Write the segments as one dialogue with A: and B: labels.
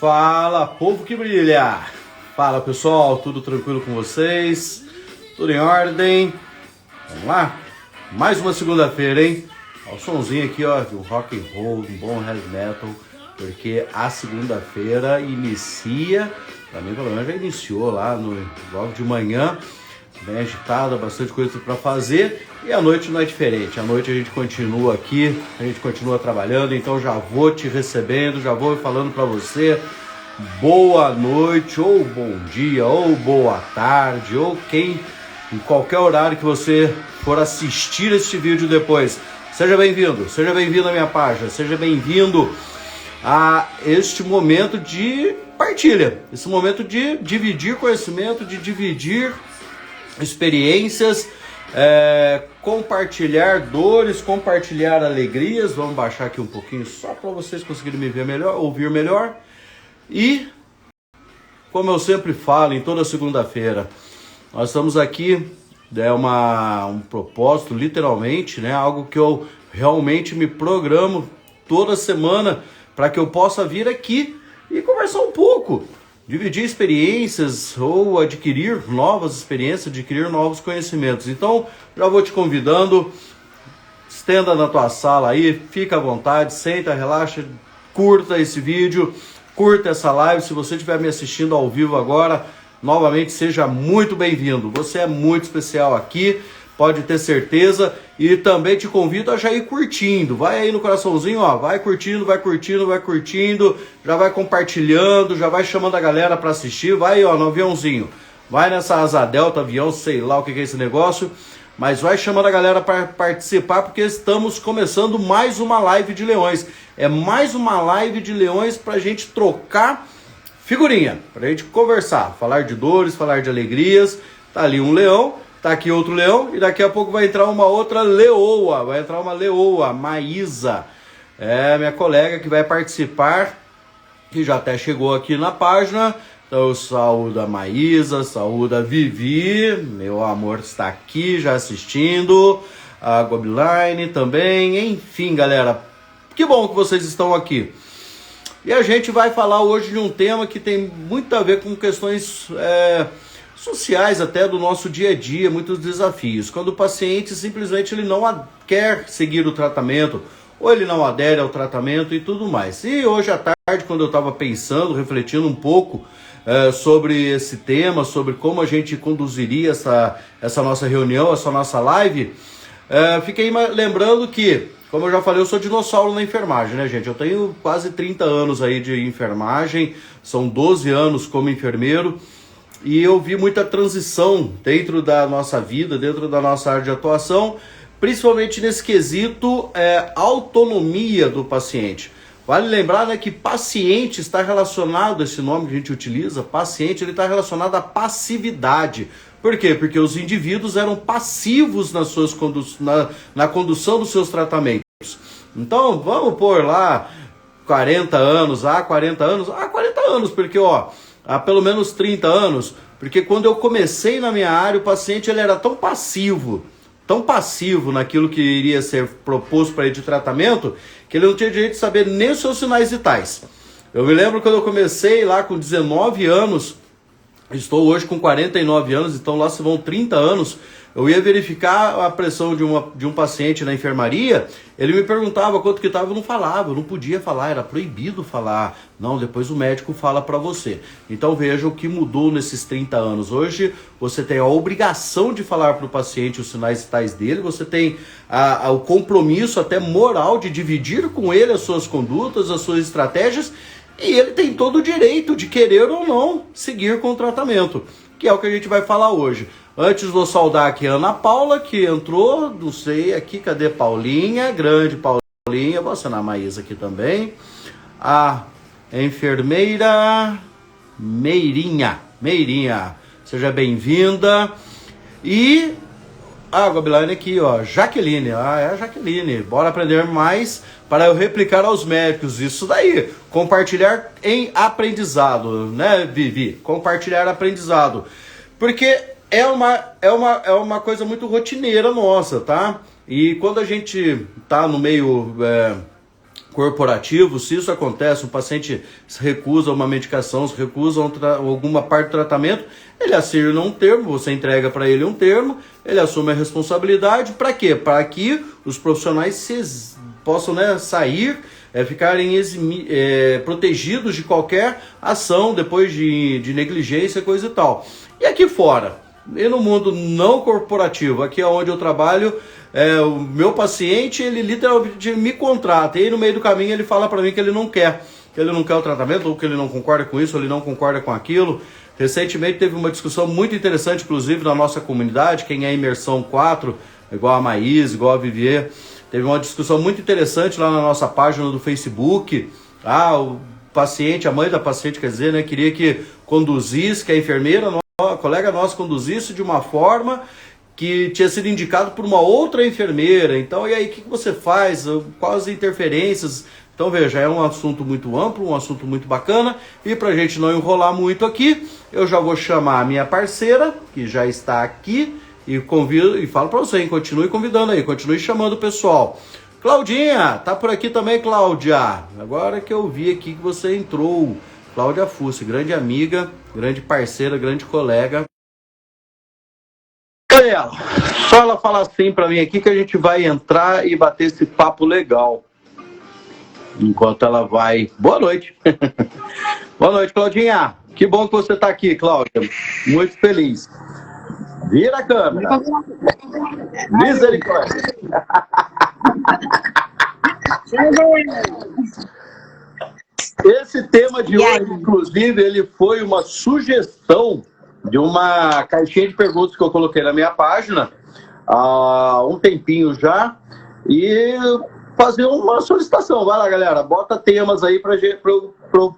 A: Fala, povo que brilha! Fala, pessoal, tudo tranquilo com vocês? Tudo em ordem? Vamos lá? Mais uma segunda-feira, hein? Ó, o sonzinho aqui, ó, de um rock and roll, um bom heavy metal, porque a segunda-feira inicia, pra mim pelo menos já iniciou lá logo de manhã, bem agitada, bastante coisa para fazer, e a noite não é diferente. À noite a gente continua aqui, a gente continua trabalhando, então já vou te recebendo, já vou falando para você boa noite, ou bom dia, ou boa tarde, ou em qualquer horário que você for assistir este vídeo depois. Seja bem-vindo à minha página, seja bem-vindo a este momento de partilha, esse momento de dividir conhecimento, de dividir experiências, compartilhar dores, compartilhar alegrias. Vamos baixar aqui um pouquinho só para vocês conseguirem me ver melhor, ouvir melhor. E, como eu sempre falo, em toda segunda-feira, nós estamos aqui, um propósito, literalmente, né? Algo que eu realmente me programo toda semana para que eu possa vir aqui e conversar um pouco, dividir experiências ou adquirir novas experiências, adquirir novos conhecimentos. Então, já vou te convidando, estenda na tua sala aí, fica à vontade, senta, relaxa, curta esse vídeo, curta essa live. Se você estiver me assistindo ao vivo agora, novamente seja muito bem-vindo. Você é muito especial aqui, pode ter certeza. E também te convido a já ir curtindo. Vai aí no coraçãozinho, ó, vai curtindo, já vai compartilhando, já vai chamando a galera para assistir. Vai, ó, no aviãozinho. Vai nessa asa delta, avião, sei lá o que é esse negócio. Mas vai chamando a galera para participar, porque estamos começando mais uma live de leões. É mais uma live de leões para a gente trocar figurinha, para a gente conversar, falar de dores, falar de alegrias. Tá ali um leão, tá aqui outro leão, e daqui a pouco vai entrar uma outra leoa, Maísa. É minha colega que vai participar, que já até chegou aqui na página. Então, saúde a Maísa, saúde a Vivi, meu amor está aqui já assistindo, a Gobeline também, enfim, galera, que bom que vocês estão aqui. E a gente vai falar hoje de um tema que tem muito a ver com questões sociais até do nosso dia a dia, muitos desafios. Quando o paciente simplesmente ele não quer seguir o tratamento, ou ele não adere ao tratamento e tudo mais. E hoje à tarde, quando eu estava pensando, refletindo um pouco sobre esse tema, sobre como a gente conduziria essa nossa reunião, essa nossa live, fiquei lembrando que, como eu já falei, eu sou dinossauro na enfermagem, né, gente? Eu tenho quase 30 anos aí de enfermagem, são 12 anos como enfermeiro, e eu vi muita transição dentro da nossa vida, dentro da nossa área de atuação, principalmente nesse quesito autonomia do paciente. Vale lembrar, né, que paciente está relacionado, esse nome que a gente utiliza, paciente, ele está relacionado à passividade. Por quê? Porque os indivíduos eram passivos na condução dos seus tratamentos. Então, vamos pôr lá 40 anos, porque há pelo menos 30 anos, porque quando eu comecei na minha área, o paciente ele era tão passivo naquilo que iria ser proposto para ele de tratamento, que ele não tinha direito de saber nem os seus sinais vitais. Eu me lembro quando eu comecei lá com 19 anos, estou hoje com 49 anos, então lá se vão 30 anos, eu ia verificar a pressão de um paciente na enfermaria, ele me perguntava quanto que estava, eu não falava, eu não podia falar, era proibido falar. Não, depois o médico fala para você. Então veja o que mudou nesses 30 anos. Hoje você tem a obrigação de falar para o paciente os sinais vitais dele, você tem o compromisso até moral de dividir com ele as suas condutas, as suas estratégias, e ele tem todo o direito de querer ou não seguir com o tratamento, que é o que a gente vai falar hoje. Antes vou saudar aqui a Ana Paula, que entrou, não sei aqui, cadê Paulinha? Grande Paulinha, vou assinar a Maísa aqui também. A enfermeira Meirinha, seja bem-vinda. E a Gobeline aqui, ó, Jaqueline, é a Jaqueline, bora aprender mais para eu replicar aos médicos, isso daí, compartilhar em aprendizado, né, Vivi? Compartilhar aprendizado, porque é uma coisa muito rotineira nossa, tá? E quando a gente tá no meio corporativo, se isso acontece, um paciente se recusa uma medicação, se recusa alguma parte do tratamento, ele assina um termo, você entrega para ele um termo, ele assume a responsabilidade, para quê? Para que os profissionais possam, né, sair, ficarem protegidos de qualquer ação depois de negligência, coisa e tal. E aqui fora, e no mundo não corporativo, aqui é onde eu trabalho, o meu paciente, ele literalmente me contrata, e aí no meio do caminho ele fala para mim que ele não quer o tratamento, ou que ele não concorda com isso, ou ele não concorda com aquilo. Recentemente teve uma discussão muito interessante, inclusive na nossa comunidade, quem é Imersão 4, igual a Maís, igual a Vivier, teve uma discussão muito interessante lá na nossa página do Facebook. O paciente, a mãe da paciente, quer dizer, né, queria que conduzisse, que a enfermeira, a colega nossa, conduzisse de uma forma que tinha sido indicado por uma outra enfermeira. Então, e aí, o que você faz? Quais as interferências? Então, veja, é um assunto muito amplo, um assunto muito bacana. E para a gente não enrolar muito aqui, eu já vou chamar a minha parceira, que já está aqui, e convido e falo para você, hein? Continue convidando aí, continue chamando o pessoal. Claudinha, tá por aqui também, Cláudia? Agora que eu vi aqui que você entrou. Cláudia Fussi, grande amiga, grande parceira, grande colega. Cadê ela? Só ela falar assim para mim aqui que a gente vai entrar e bater esse papo legal. Enquanto ela vai... Boa noite. Boa noite, Claudinha. Que bom que você está aqui, Cláudia. Muito feliz. Vira a câmera. Misericórdia. Esse tema de hoje, inclusive, ele foi uma sugestão de uma caixinha de perguntas que eu coloquei na minha página há um tempinho já, e fazer uma solicitação. Vai lá, galera, bota temas aí para eu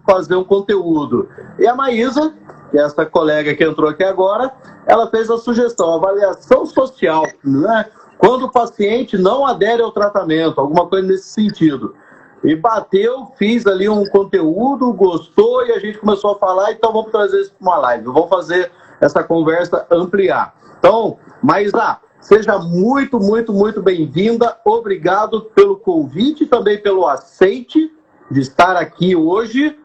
A: fazer um conteúdo. E a Maísa, que é essa colega que entrou aqui agora, ela fez a sugestão, avaliação social, né? Quando o paciente não adere ao tratamento, alguma coisa nesse sentido. E bateu, fiz ali um conteúdo, gostou, e a gente começou a falar, então vamos trazer isso para uma live, vamos fazer essa conversa ampliar. Então, Maísa, seja muito, muito, muito bem-vinda, obrigado pelo convite e também pelo aceite de estar aqui hoje,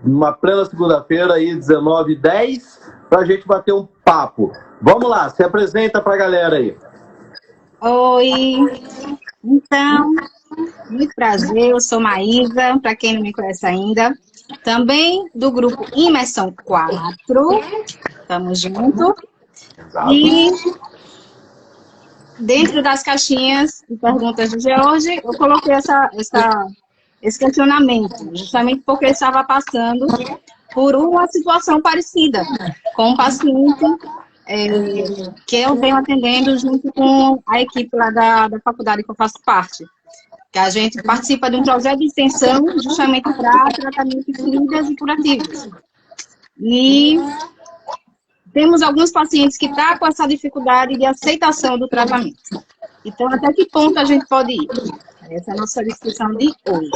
A: numa plena segunda-feira aí, 19h10, para a gente bater um papo. Vamos lá, se apresenta para a galera aí.
B: Oi, então, muito prazer, eu sou Maísa, para quem não me conhece ainda, também do grupo Imersão 4, estamos juntos, e dentro das caixinhas de perguntas de hoje, eu coloquei esse questionamento, justamente porque eu estava passando por uma situação parecida com um paciente que eu venho atendendo junto com a equipe lá da faculdade que eu faço parte. Que a gente participa de um projeto de extensão justamente para tratamentos clínicos e curativos. E temos alguns pacientes que estão com essa dificuldade de aceitação do tratamento. Então, até que ponto a gente pode ir? Essa é a nossa discussão de hoje.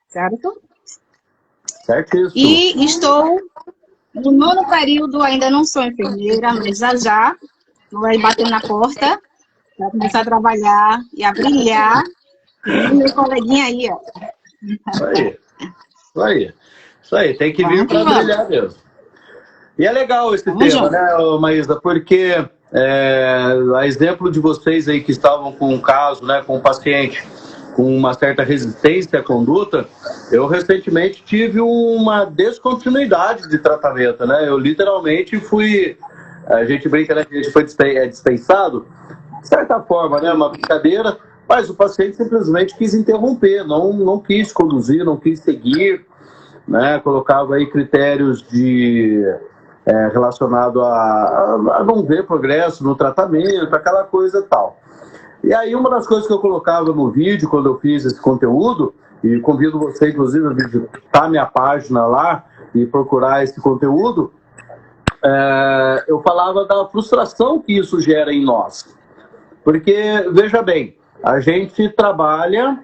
B: Certo?
A: Certíssimo.
B: E estou no 9º período, ainda não sou enfermeira, mas já estou aí batendo na porta para começar a trabalhar e a brilhar. E meu coleguinha aí, ó.
A: Isso aí, tem que vir para brilhar mesmo. E é legal esse tema,
B: junto,
A: né, Maísa, porque a exemplo de vocês aí que estavam com um caso, né, com um paciente com uma certa resistência à conduta, eu recentemente tive uma descontinuidade de tratamento, né? Eu literalmente fui, a gente brinca, né, que a gente foi dispensado, de certa forma, né, uma brincadeira, mas o paciente simplesmente quis interromper, não quis conduzir, não quis seguir, né? Colocava aí critérios relacionado a não ver progresso no tratamento, aquela coisa tal. E aí uma das coisas que eu colocava no vídeo, quando eu fiz esse conteúdo, e convido você, inclusive, a visitar minha página lá e procurar esse conteúdo, eu falava da frustração que isso gera em nós. Porque, veja bem, a gente trabalha,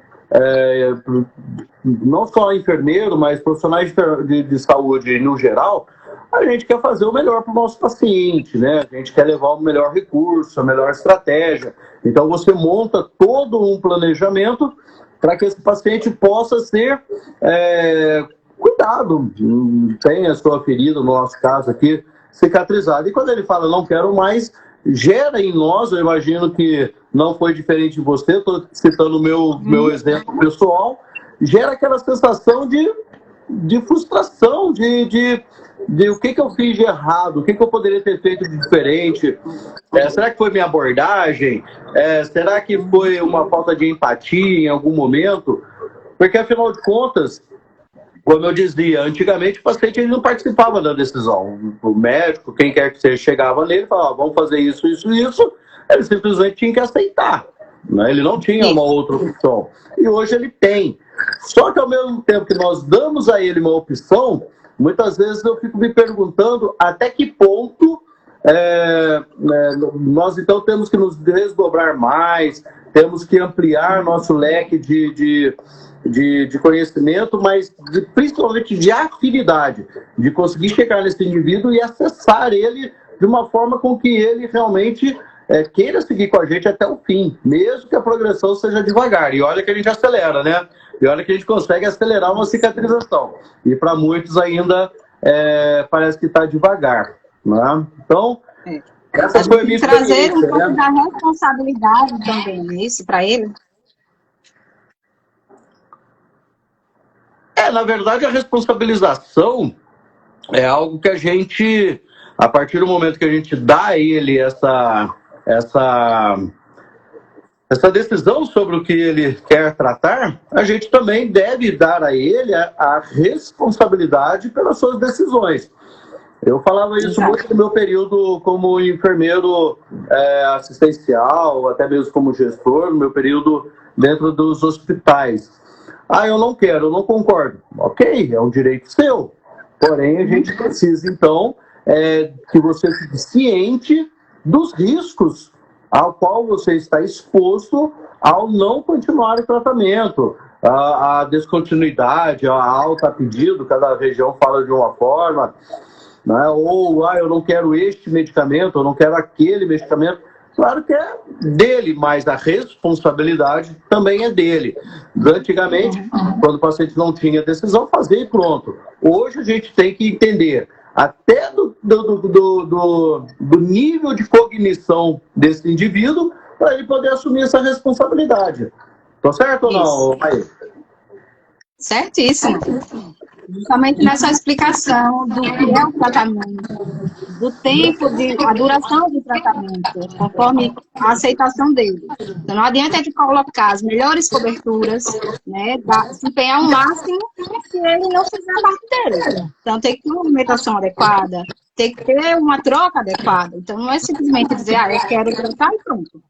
A: não só enfermeiro, mas profissionais de saúde no geral, a gente quer fazer o melhor para o nosso paciente, né? A gente quer levar o melhor recurso, a melhor estratégia. Então você monta todo um planejamento para que esse paciente possa ser cuidado, tenha a sua ferida, no nosso caso aqui, cicatrizada. E quando ele fala não quero mais, gera em nós, eu imagino que não foi diferente de você, estou citando o meu exemplo pessoal, gera aquela sensação de frustração, de o que eu fiz de errado, o que eu poderia ter feito de diferente. Será que foi minha abordagem? Será que foi uma falta de empatia em algum momento? Porque, afinal de contas, como eu dizia, antigamente o paciente ele não participava da decisão. O médico, quem quer que seja, chegava nele e falava, vamos fazer isso, isso, isso. Ele simplesmente tinha que aceitar. Né? Ele não tinha uma outra opção. E hoje ele tem. Só que ao mesmo tempo que nós damos a ele uma opção, muitas vezes eu fico me perguntando até que ponto nós então temos que nos desdobrar mais, temos que ampliar nosso leque de conhecimento, mas principalmente de afinidade, de conseguir chegar nesse indivíduo e acessar ele de uma forma com que ele realmente queira seguir com a gente até o fim, mesmo que a progressão seja devagar. E olha que a gente acelera, né? E olha que a gente consegue acelerar uma cicatrização. E para muitos ainda parece que está devagar. Né? Então, essa foi a minha experiência.
B: Trazer um pouco da responsabilidade também, isso, para ele?
A: Na verdade, a responsabilização é algo que a gente, a partir do momento que a gente dá a ele essa decisão sobre o que ele quer tratar, a gente também deve dar a ele a responsabilidade pelas suas decisões. Eu falava isso muito no meu período como enfermeiro assistencial, até mesmo como gestor, no meu período dentro dos hospitais. Eu não quero, eu não concordo. Ok, é um direito seu. Porém, a gente precisa, então, que você fique ciente dos riscos ao qual você está exposto ao não continuar o tratamento. A descontinuidade, a alta a pedido, cada região fala de uma forma, né? Ou eu não quero este medicamento, eu não quero aquele medicamento. Claro que é dele, mas a responsabilidade também é dele. Antigamente, quando o paciente não tinha decisão, fazia e pronto. Hoje a gente tem que entender até do nível de cognição desse indivíduo para ele poder assumir essa responsabilidade. Tá certo ou não, Maí?
B: Certíssimo. Justamente nessa explicação do que é o tratamento, do tempo, a duração do tratamento, conforme a aceitação dele. Então, não adianta a gente colocar as melhores coberturas, né, se empenhar ao máximo se ele não fizer a parte dele. Então, tem que ter uma alimentação adequada, tem que ter uma troca adequada. Então, não é simplesmente dizer, eu quero tratar e pronto.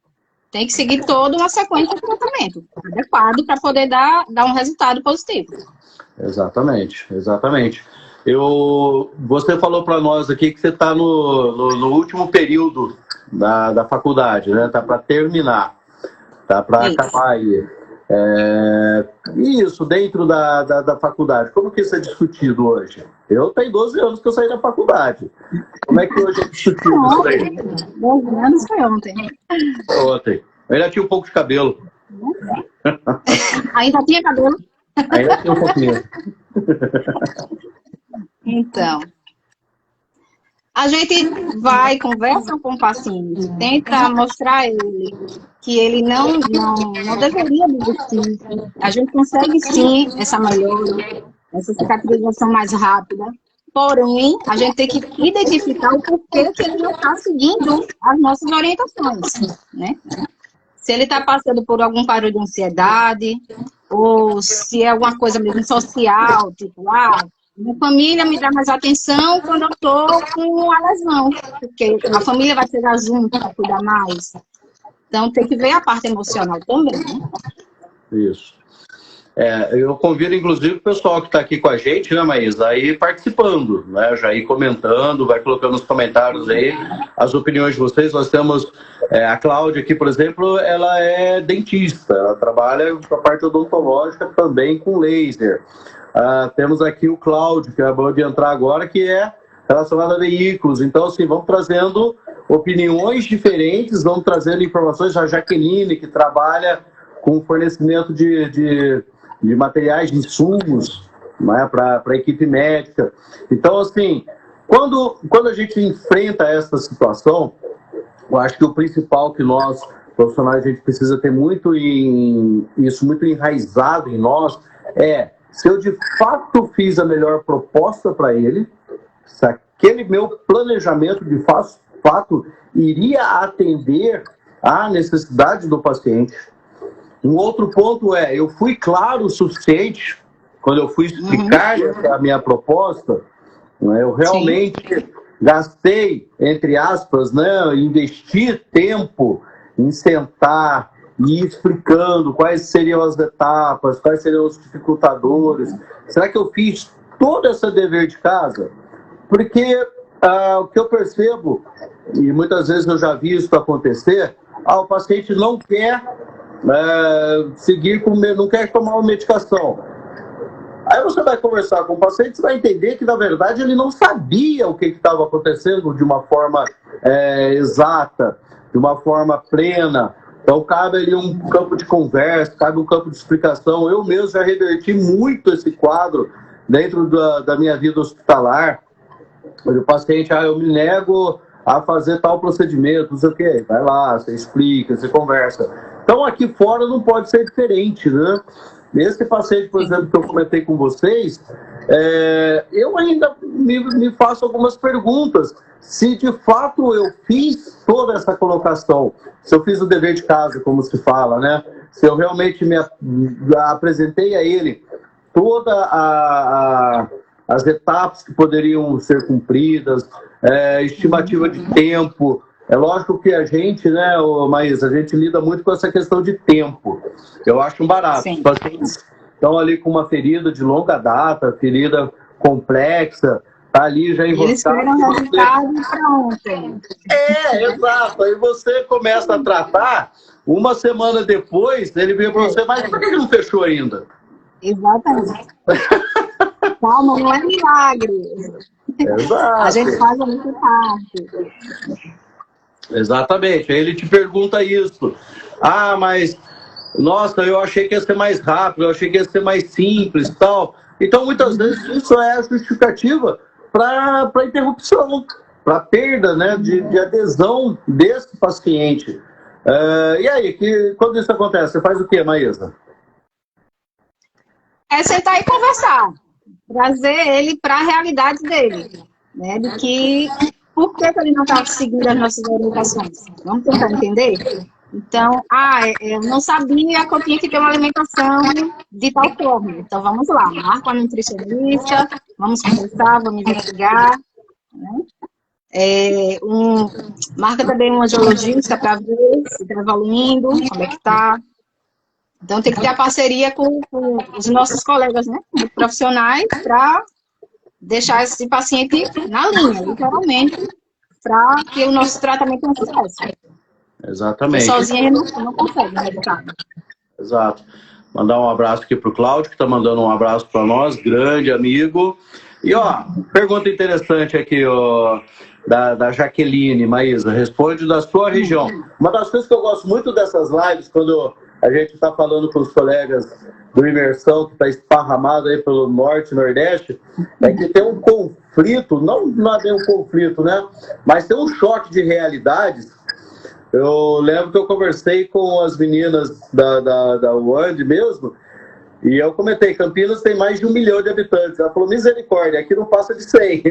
B: Tem que seguir toda uma sequência de tratamento adequado para poder dar um resultado positivo.
A: Exatamente, exatamente. Você falou para nós aqui que você está no último período da faculdade, né? Está para terminar, está para acabar aí. Isso, dentro da faculdade, como que isso é discutido hoje? Eu tenho 12 anos que eu saí da faculdade. Como é que hoje é discutido isso aí?
B: 12 anos foi ontem.
A: Ontem. Eu ainda tinha um pouco de cabelo.
B: Ainda tinha cabelo?
A: Ainda tinha um pouquinho.
B: Então, a gente conversa com o paciente, tenta mostrar a ele que ele não deveria desistir. A gente consegue sim essa melhora, essa cicatrização mais rápida. Porém, a gente tem que identificar o porquê que ele não está seguindo as nossas orientações, né? Se ele está passando por algum quadro de ansiedade, ou se é alguma coisa mesmo social, tipo, minha família me dá mais atenção quando eu estou com a lesão, porque a família vai chegar junto para cuidar mais. Então, tem que ver a parte emocional também, né?
A: Isso. Eu convido, inclusive, o pessoal que está aqui com a gente, né, Maísa, a ir participando, né, já ir comentando, vai colocando nos comentários aí as opiniões de vocês. Nós temos a Cláudia aqui, por exemplo, ela é dentista, ela trabalha com a parte odontológica também com laser. Temos aqui o Cláudio, que acabou de entrar agora, que é relacionado a veículos. Então, assim, vamos trazendo opiniões diferentes, vamos trazendo informações. A Jaqueline, que trabalha com fornecimento de materiais, de insumos, né, para a equipe médica. Então, assim, quando a gente enfrenta essa situação, eu acho que o principal que nós, profissionais, a gente precisa ter isso muito enraizado em nós, se eu de fato fiz a melhor proposta para ele, se aquele meu planejamento de fato iria atender à necessidade do paciente. Um outro ponto eu fui claro o suficiente quando eu fui explicar a minha proposta, né? Eu realmente gastei, entre aspas, né, investi tempo em sentar e ir explicando quais seriam as etapas, quais seriam os dificultadores. Será que eu fiz todo esse dever de casa? Porque o que eu percebo, e muitas vezes eu já vi isso acontecer, o paciente não quer não quer tomar uma medicação. Aí você vai conversar com o paciente, você vai entender que, na verdade, ele não sabia o que estava acontecendo de uma forma exata, de uma forma plena. Então, cabe ali um campo de conversa, cabe um campo de explicação. Eu mesmo já reverti muito esse quadro dentro da minha vida hospitalar. O paciente, eu me nego a fazer tal procedimento, não sei o quê. Vai lá, você explica, você conversa. Então, aqui fora não pode ser diferente, né? Esse paciente, por exemplo, que eu comentei com vocês, eu ainda me faço algumas perguntas. Se de fato eu fiz toda essa colocação, se eu fiz o dever de casa, como se fala, né? Se eu realmente apresentei a ele todas as etapas que poderiam ser cumpridas, estimativa de tempo. É lógico que a gente, né, Maísa, a gente lida muito com essa questão de tempo. Eu acho um barato.
B: Sim.
A: Os pacientes estão ali com uma ferida de longa data, ferida complexa, tá ali já enroscado.
B: Eles esperam o resultado para ontem.
A: Exato. Aí você começa a tratar, uma semana depois, ele vem para você, mas por que não fechou ainda?
B: Exatamente. Calma, não é milagre.
A: Exato.
B: A gente faz a nossa parte.
A: Exatamente. Aí ele te pergunta isso. Mas, nossa, eu achei que ia ser mais rápido, eu achei que ia ser mais simples e tal. Então, muitas vezes, isso é a justificativa para a interrupção, para a perda, né, de adesão desse paciente. E aí, quando isso acontece, você faz o quê, Maísa?
B: É sentar e conversar. Trazer ele para a realidade dele. Né, de que por que ele não está seguindo as nossas orientações? Vamos tentar entender? Então, eu não sabia que eu tinha que ter uma alimentação de tal forma. Então, vamos lá, marca uma nutricionista, vamos conversar, vamos investigar. Né? Marca também um angiologista para ver se está evoluindo, como é que está. Então, tem que ter a parceria com os nossos colegas, né, profissionais, para deixar esse paciente na linha, literalmente, para que o nosso tratamento não sucesso.
A: Exatamente.
B: Porque sozinha não consegue, né, Ricardo?
A: Exato. Mandar um abraço aqui para o Cláudio, que está mandando um abraço para nós, grande amigo. E, pergunta interessante aqui, da Jaqueline, Maísa, responde da sua região. Uma das coisas que eu gosto muito dessas lives, quando a gente está falando com os colegas do Imersão, que está esparramado aí pelo Norte e Nordeste, é que tem um conflito, não é bem um conflito, né? Mas tem um choque de realidades. Eu lembro que eu conversei com as meninas da UAND mesmo, e eu comentei, Campinas tem mais de 1 milhão de habitantes. Ela falou, misericórdia, aqui não passa de 100.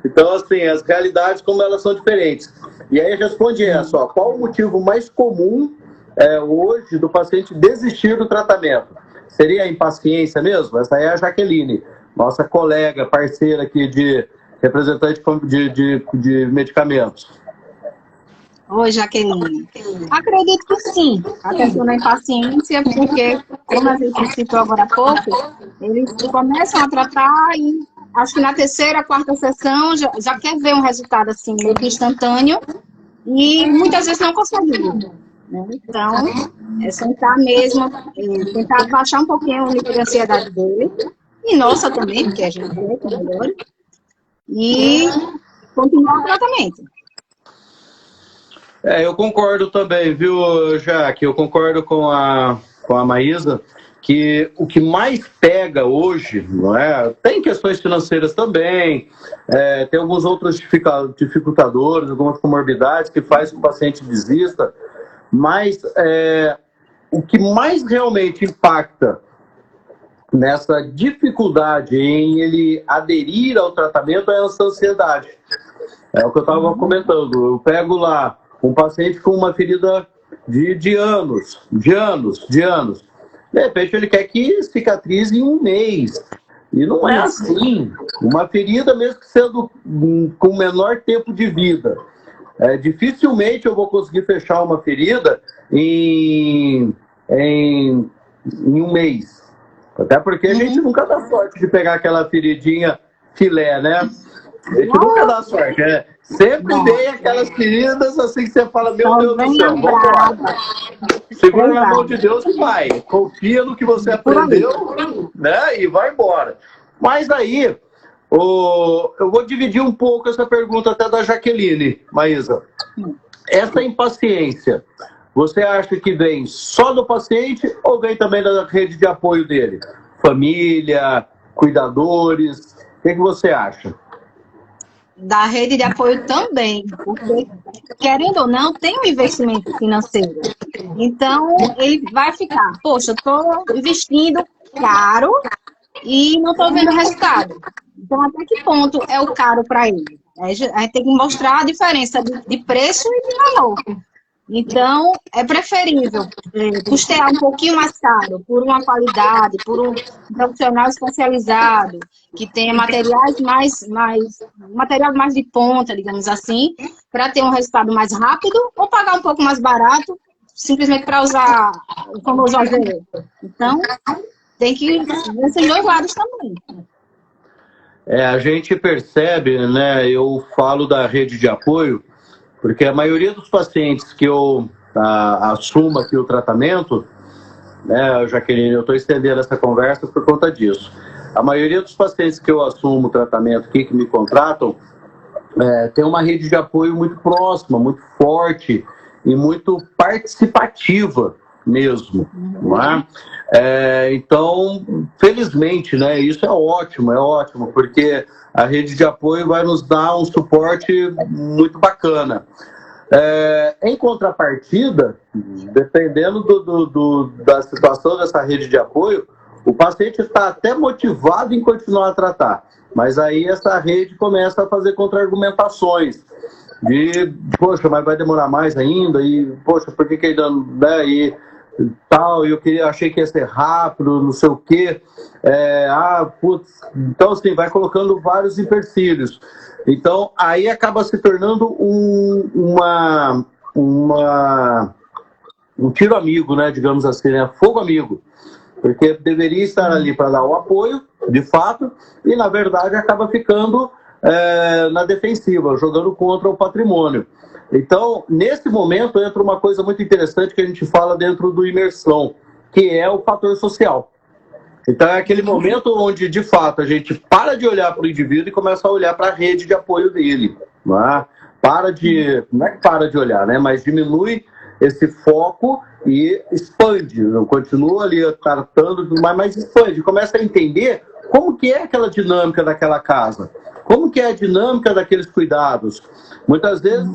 A: Então, assim, as realidades, como elas são diferentes. E aí responde essa, qual o motivo mais comum hoje do paciente desistir do tratamento? Seria a impaciência mesmo? Essa é a Jaqueline, nossa colega, parceira aqui de representante de medicamentos.
B: Oi, Jaqueline. Acredito que sim, a questão da impaciência, porque, como a gente citou agora há pouco, eles começam a tratar e acho que na terceira, quarta sessão já quer ver um resultado assim, meio que instantâneo, e muitas vezes não consegue ver. Né? Então, é sentar mesmo, tentar baixar um pouquinho o nível de ansiedade dele, e nossa também, porque a gente quer que melhore, e continuar o tratamento.
A: Eu concordo também, viu, Jaque? Eu concordo com a Maísa, que o que mais pega hoje, não é? Tem questões financeiras também, tem alguns outros dificultadores, algumas comorbidades que faz que o paciente desista, mas o que mais realmente impacta nessa dificuldade em ele aderir ao tratamento é essa ansiedade. É o que eu estava comentando. Eu pego lá um paciente com uma ferida de anos. De repente ele quer que cicatrize em um mês. E não é assim. Uma ferida, mesmo que sendo com menor tempo de vida, dificilmente eu vou conseguir fechar uma ferida em um mês. Até porque a gente nunca dá sorte de pegar aquela feridinha filé, né? A gente nunca dá sorte, né? Sempre vem aquelas feridas assim que você fala, meu Deus do céu, vamos lá. Segura na mão de Deus e vai. Confia no que você aprendeu, né? E vai embora. Mas aí, eu vou dividir um pouco essa pergunta até da Jaqueline, Maísa. Essa impaciência, você acha que vem só do paciente ou vem também da rede de apoio dele? Família, cuidadores, o que você acha?
B: Da rede de apoio também, porque, querendo ou não, tem um investimento financeiro. Então, ele vai ficar, poxa, eu estou investindo caro e não estou vendo resultado. Então, até que ponto é o caro para ele? A gente tem que mostrar a diferença de preço e de valor. Então, é preferível custear um pouquinho mais caro por uma qualidade, por um profissional especializado, que tenha material mais de ponta, digamos assim, para ter um resultado mais rápido, ou pagar um pouco mais barato, simplesmente para usar o famoso AVE. Então, tem que ver esses dois lados também.
A: A gente percebe, né? Eu falo da rede de apoio, porque a maioria dos pacientes que eu assumo aqui o tratamento, né, Jaqueline, eu estou estendendo essa conversa por conta disso. A maioria dos pacientes que eu assumo o tratamento aqui, que me contratam, tem uma rede de apoio muito próxima, muito forte e muito participativa mesmo. Não é? Então, felizmente, né, isso é ótimo, porque a rede de apoio vai nos dar um suporte muito bacana. Em contrapartida, dependendo da situação dessa rede de apoio, o paciente está até motivado em continuar a tratar, mas aí essa rede começa a fazer contra-argumentações poxa, mas vai demorar mais ainda, e poxa, por que ainda, né, e tal, achei que ia ser rápido, não sei o quê, putz, então assim, vai colocando vários empecilhos. Então, aí acaba se tornando um tiro amigo, né, digamos assim, né, fogo amigo, porque deveria estar ali para dar o apoio, de fato, e na verdade acaba ficando na defensiva, jogando contra o patrimônio. Então, nesse momento, entra uma coisa muito interessante que a gente fala dentro do imersão, que é o fator social. Então, é aquele momento onde, de fato, a gente para de olhar para o indivíduo e começa a olhar para a rede de apoio dele. Não é que para de olhar, né? Mas diminui esse foco e expande. Não continua ali tratando, mas expande. Começa a entender como que é aquela dinâmica daquela casa. Como que é a dinâmica daqueles cuidados? Muitas vezes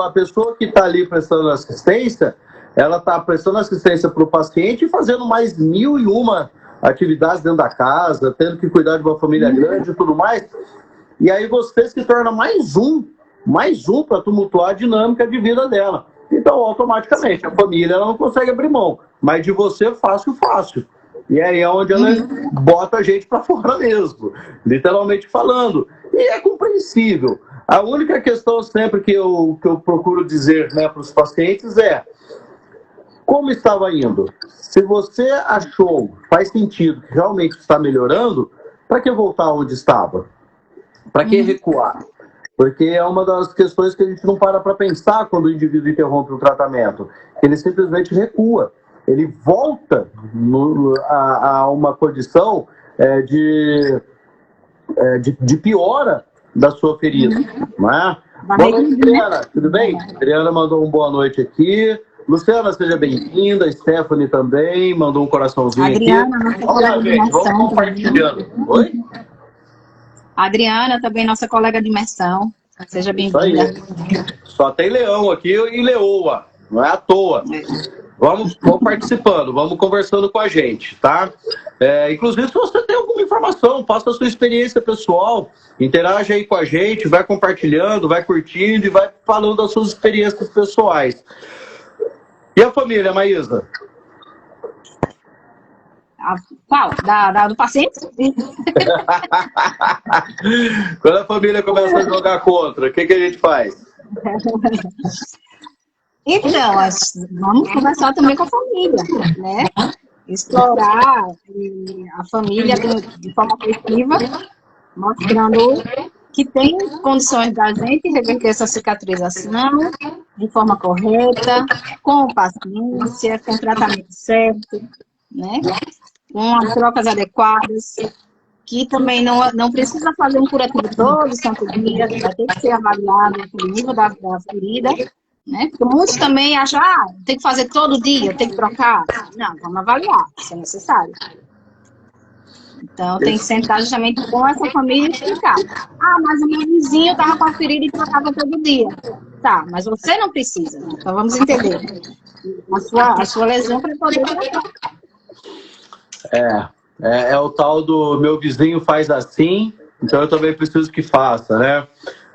A: a pessoa que está ali prestando assistência, ela está prestando assistência para o paciente e fazendo mais 1001 atividades dentro da casa, tendo que cuidar de uma família grande e tudo mais. E aí você se torna mais um para tumultuar a dinâmica de vida dela. Então, automaticamente, a família ela não consegue abrir mão, mas de você, fácil. E aí é onde ela bota a gente para fora mesmo, literalmente falando. E é compreensível. A única questão sempre que eu procuro dizer, né, para os pacientes é como estava indo. Se você achou, faz sentido, que realmente está melhorando, para que voltar onde estava? Para que recuar? Porque é uma das questões que a gente não para pensar quando o indivíduo interrompe o tratamento. Ele simplesmente recua. Ele volta a uma condição de piora da sua ferida. Não é? Boa noite, Adriana. Tudo bem? Adriana mandou uma boa noite aqui. Luciana, seja bem-vinda. Stephanie também mandou um coraçãozinho
B: Adriana,
A: aqui. Vamos lá, gente. Vamos compartilhando. Oi?
B: Adriana, também nossa colega de imersão. Seja bem-vinda.
A: Só tem leão aqui e leoa. Não é à toa. Vamos participando, vamos conversando com a gente, tá? Inclusive, se você tem alguma informação, faça a sua experiência pessoal, interaja aí com a gente, vai compartilhando, vai curtindo e vai falando das suas experiências pessoais. E a família, Maísa?
B: Qual? Do paciente?
A: Quando a família começa a jogar contra, o que a gente faz?
B: Então, vamos conversar também com a família, né? Explorar a família de forma afetiva, mostrando que tem condições da gente reverter essa cicatrização de forma correta, com paciência, com tratamento certo, né? Com as trocas adequadas, que também não precisa fazer um curativo todo santo dia, vai ter que ser avaliado o nível da ferida, né? Porque muitos também acham, tem que fazer todo dia, tem que trocar. Não, vamos avaliar, se é necessário. Então, tem que sentar justamente com essa família e explicar. Mas o meu vizinho estava com a ferida e trocava todo dia. Tá, mas você não precisa. Então, vamos entender a sua lesão para poder tratar.
A: É o tal do meu vizinho faz assim, então eu também preciso que faça, né?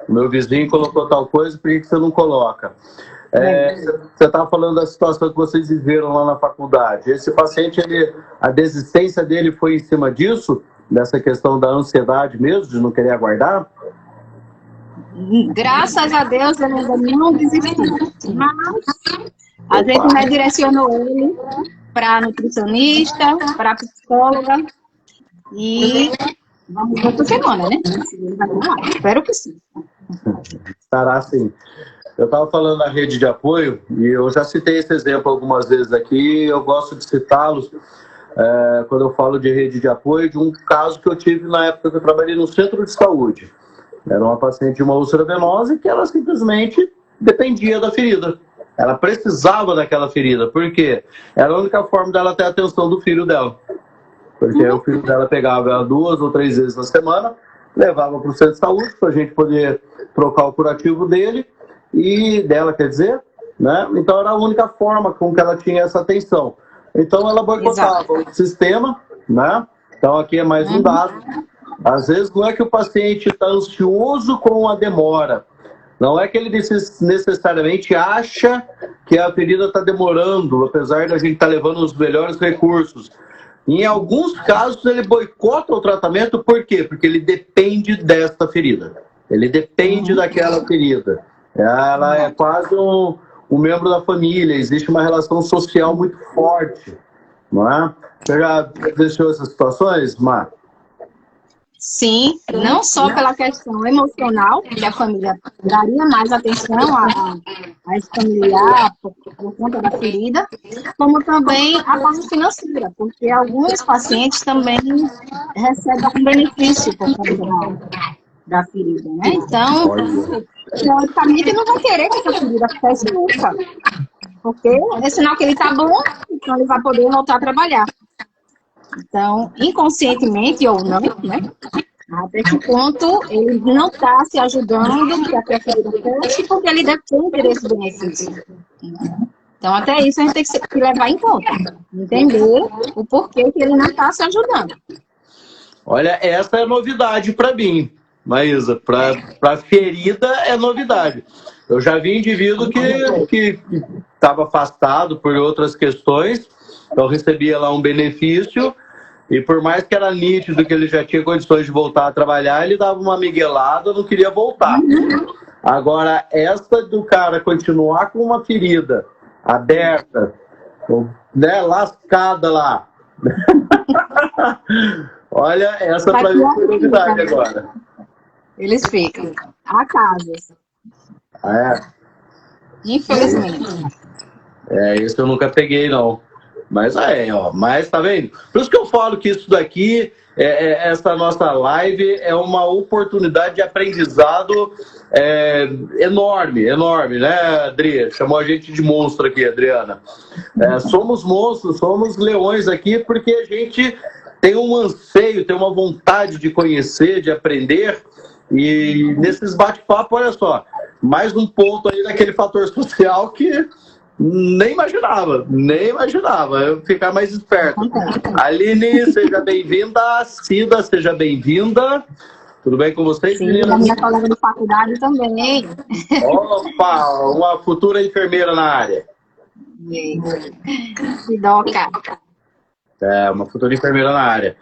A: O meu vizinho colocou tal coisa, por que você não coloca? Você estava falando da situação que vocês viveram lá na faculdade. Esse paciente, a desistência dele foi em cima disso? Dessa questão da ansiedade mesmo, de não querer aguardar?
B: Graças a Deus, ele ainda não desistiu. Mas a gente redirecionou ele para nutricionista, para psicóloga e vamos ver essa semana, né? Espero que sim.
A: Estará sim. Eu estava falando na rede de apoio e eu já citei esse exemplo algumas vezes aqui. Eu gosto de citá-los quando eu falo de rede de apoio, de um caso que eu tive na época que eu trabalhei no centro de saúde. Era uma paciente de uma úlcera venosa que ela simplesmente dependia da ferida. Ela precisava daquela ferida. Por quê? Era a única forma dela ter a atenção do filho dela. Porque o filho dela pegava ela 2 ou 3 vezes na semana, levava para o centro de saúde para a gente poder trocar o curativo dele e dela, quer dizer, né? Então era a única forma com que ela tinha essa atenção. Então ela boicotava o sistema, né? Então aqui é mais um dado. Às vezes não é que o paciente está ansioso com a demora. Não é que ele necessariamente acha que a ferida está demorando, apesar de a gente estar levando os melhores recursos. Em alguns casos, ele boicota o tratamento, por quê? Porque ele depende dessa ferida. Ele depende daquela ferida. Ela é quase um membro da família, existe uma relação social muito forte. Não é? Você já vivenciou essas situações, Mar?
B: Sim, não só pela questão emocional, que a família daria mais atenção a esse familiar por conta da ferida, como também a parte financeira, porque alguns pacientes também recebem um benefício por conta da ferida, né? Então, teoricamente, não vai querer que essa ferida fique nunca, porque é sinal que ele está bom, então ele vai poder voltar a trabalhar. Então, inconscientemente ou não, né? Até que ponto ele não está se ajudando para que a ferida feche, porque ele depende desse benefício. Então, até isso a gente tem que levar em conta. Entender o porquê que ele não está se ajudando.
A: Olha, essa é novidade para mim, Maísa. Para ferida é novidade. Eu já vi indivíduo que estava afastado por outras questões, então recebia lá um benefício, e por mais que era nítido que ele já tinha condições de voltar a trabalhar, ele dava uma miguelada, não queria voltar. Agora, essa do cara continuar com uma ferida aberta, né, lascada lá. Olha, essa para mim foi novidade agora.
B: Eles ficam. Há casos. Infelizmente.
A: Isso eu nunca peguei, não. Mas mas tá vendo? Por isso que eu falo que isso daqui essa nossa live é uma oportunidade de aprendizado enorme, enorme, né, Adri? Chamou a gente de monstro aqui, Adriana. Somos monstros, somos leões aqui, porque a gente tem um anseio, tem uma vontade de conhecer, de aprender. E nesses bate-papo, olha só, mais um ponto aí daquele fator social que nem imaginava eu ficar mais esperto. Aline, seja bem-vinda. Cida, seja bem-vinda. Tudo bem com vocês,
B: Sim,
A: meninas?
B: a minha colega de faculdade também.
A: Opa, uma futura enfermeira na área.
B: Sidoca.
A: Uma futura enfermeira na área.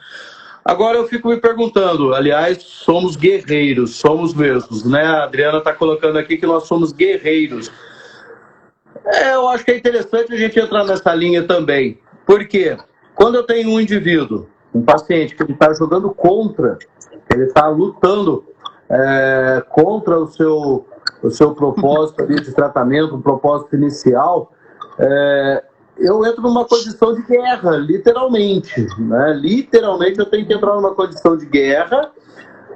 A: Agora eu fico me perguntando, aliás, somos guerreiros, somos mesmos, né? A Adriana está colocando aqui que nós somos guerreiros. Eu acho que é interessante a gente entrar nessa linha também. Por quê? Quando eu tenho um indivíduo, um paciente que ele está jogando contra, ele está lutando contra o seu propósito ali de tratamento, um propósito inicial, eu entro numa condição de guerra, literalmente. Né? Literalmente eu tenho que entrar numa condição de guerra.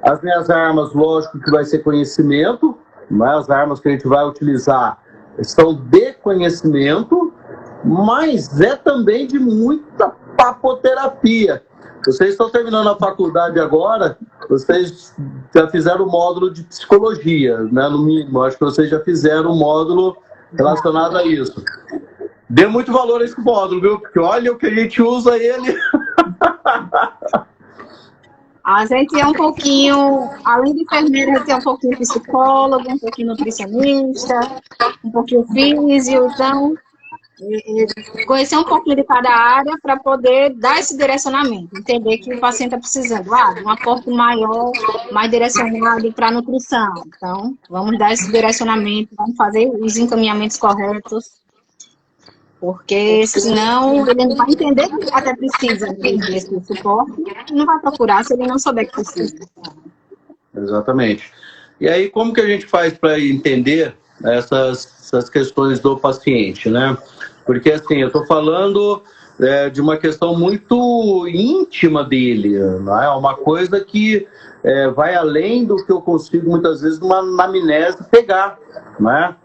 A: As minhas armas, lógico que vai ser conhecimento, né? As armas que a gente vai utilizar são de conhecimento, mas é também de muita papoterapia. Vocês estão terminando a faculdade agora, vocês já fizeram o módulo de psicologia, né? No mínimo, acho que vocês já fizeram um módulo relacionado a isso. Dê muito valor a esse módulo, viu? Porque olha o que a gente usa ele.
B: A gente é um pouquinho, além de enfermeira, a gente é um pouquinho psicólogo, um pouquinho nutricionista, um pouquinho físio, então conhecer um pouquinho de cada área para poder dar esse direcionamento, entender que o paciente está precisando de um aporte maior, mais direcionado para a nutrição. Então, vamos dar esse direcionamento, vamos fazer os encaminhamentos corretos, porque senão ele não vai entender que até precisa desse suporte e não vai procurar se ele não souber que precisa.
A: Exatamente. E aí, como que a gente faz para entender essas questões do paciente, né? Porque, assim, eu estou falando de uma questão muito íntima dele, não é? Uma coisa que vai além do que eu consigo, muitas vezes, numa anamnese pegar, né?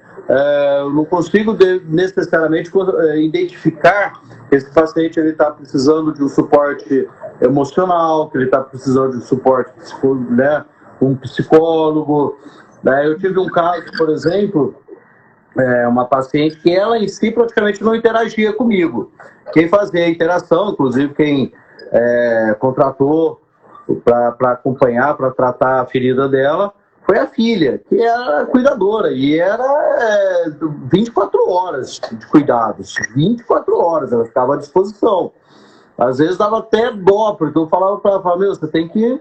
A: Eu não consigo necessariamente identificar que esse paciente está precisando de um suporte emocional, que ele está precisando de um suporte psicológico, né? Um psicólogo. Eu tive um caso, por exemplo, uma paciente que ela em si praticamente não interagia comigo. Quem fazia a interação, inclusive quem contratou para acompanhar, para tratar a ferida dela, foi a filha, que era cuidadora, e era 24 horas de cuidados, 24 horas, ela ficava à disposição. Às vezes dava até dó, porque eu falava para ela, meu, você tem que...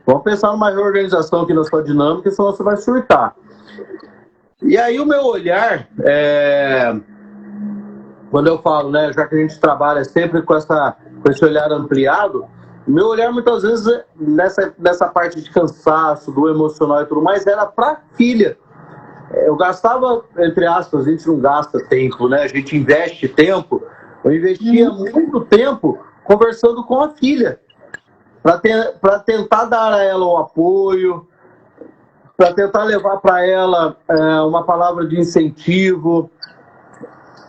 A: Vamos pensar numa reorganização aqui na sua dinâmica, senão você vai surtar. E aí o meu olhar, quando eu falo, né, já que a gente trabalha sempre com esse olhar ampliado, o meu olhar muitas vezes nessa parte de cansaço, do emocional e tudo mais, era para a filha. Eu gastava, entre aspas, a gente não gasta tempo, né? A gente investe tempo. Eu investia muito tempo conversando com a filha, para tentar dar a ela o apoio, para tentar levar para ela uma palavra de incentivo.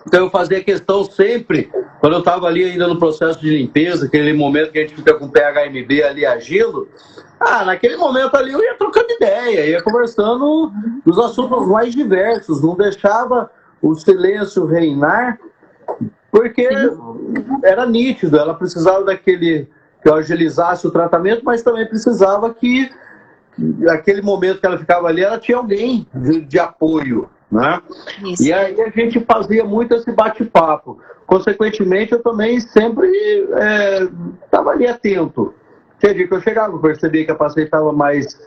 A: Então eu fazia questão sempre, quando eu estava ali ainda no processo de limpeza, aquele momento que a gente fica com o PHMB ali agindo, naquele momento ali eu ia trocando ideia, ia conversando dos assuntos mais diversos, não deixava o silêncio reinar, porque era nítido, ela precisava que eu agilizasse o tratamento, mas também precisava que naquele momento que ela ficava ali, ela tinha alguém de apoio, né? E aí a gente fazia muito esse bate-papo. Consequentemente, eu também sempre estava ali atento. Tinha dia que eu chegava, eu percebia que a paciente estava mais...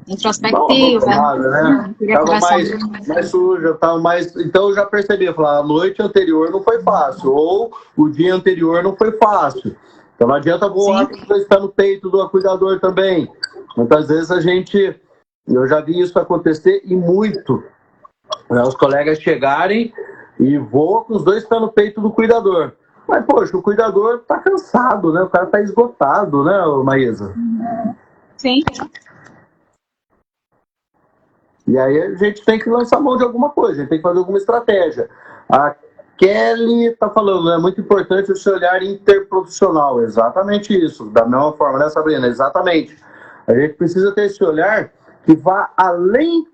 B: introspectiva,
A: né? Estava mais suja, estava mais... Então eu já percebia, falava, a noite anterior não foi fácil, ou o dia anterior não foi fácil. Então não adianta voar porque está no peito do cuidador também. Muitas vezes eu já vi isso acontecer e muito. Os colegas chegarem e voam com os dois pés no peito do cuidador. Mas, poxa, o cuidador tá cansado, né? O cara tá esgotado, né, Maísa?
B: Sim.
A: E aí a gente tem que lançar mão de alguma coisa, a gente tem que fazer alguma estratégia. A Kelly está falando, é muito importante esse olhar interprofissional, exatamente isso, da mesma forma, né, Sabrina? Exatamente. A gente precisa ter esse olhar que vá além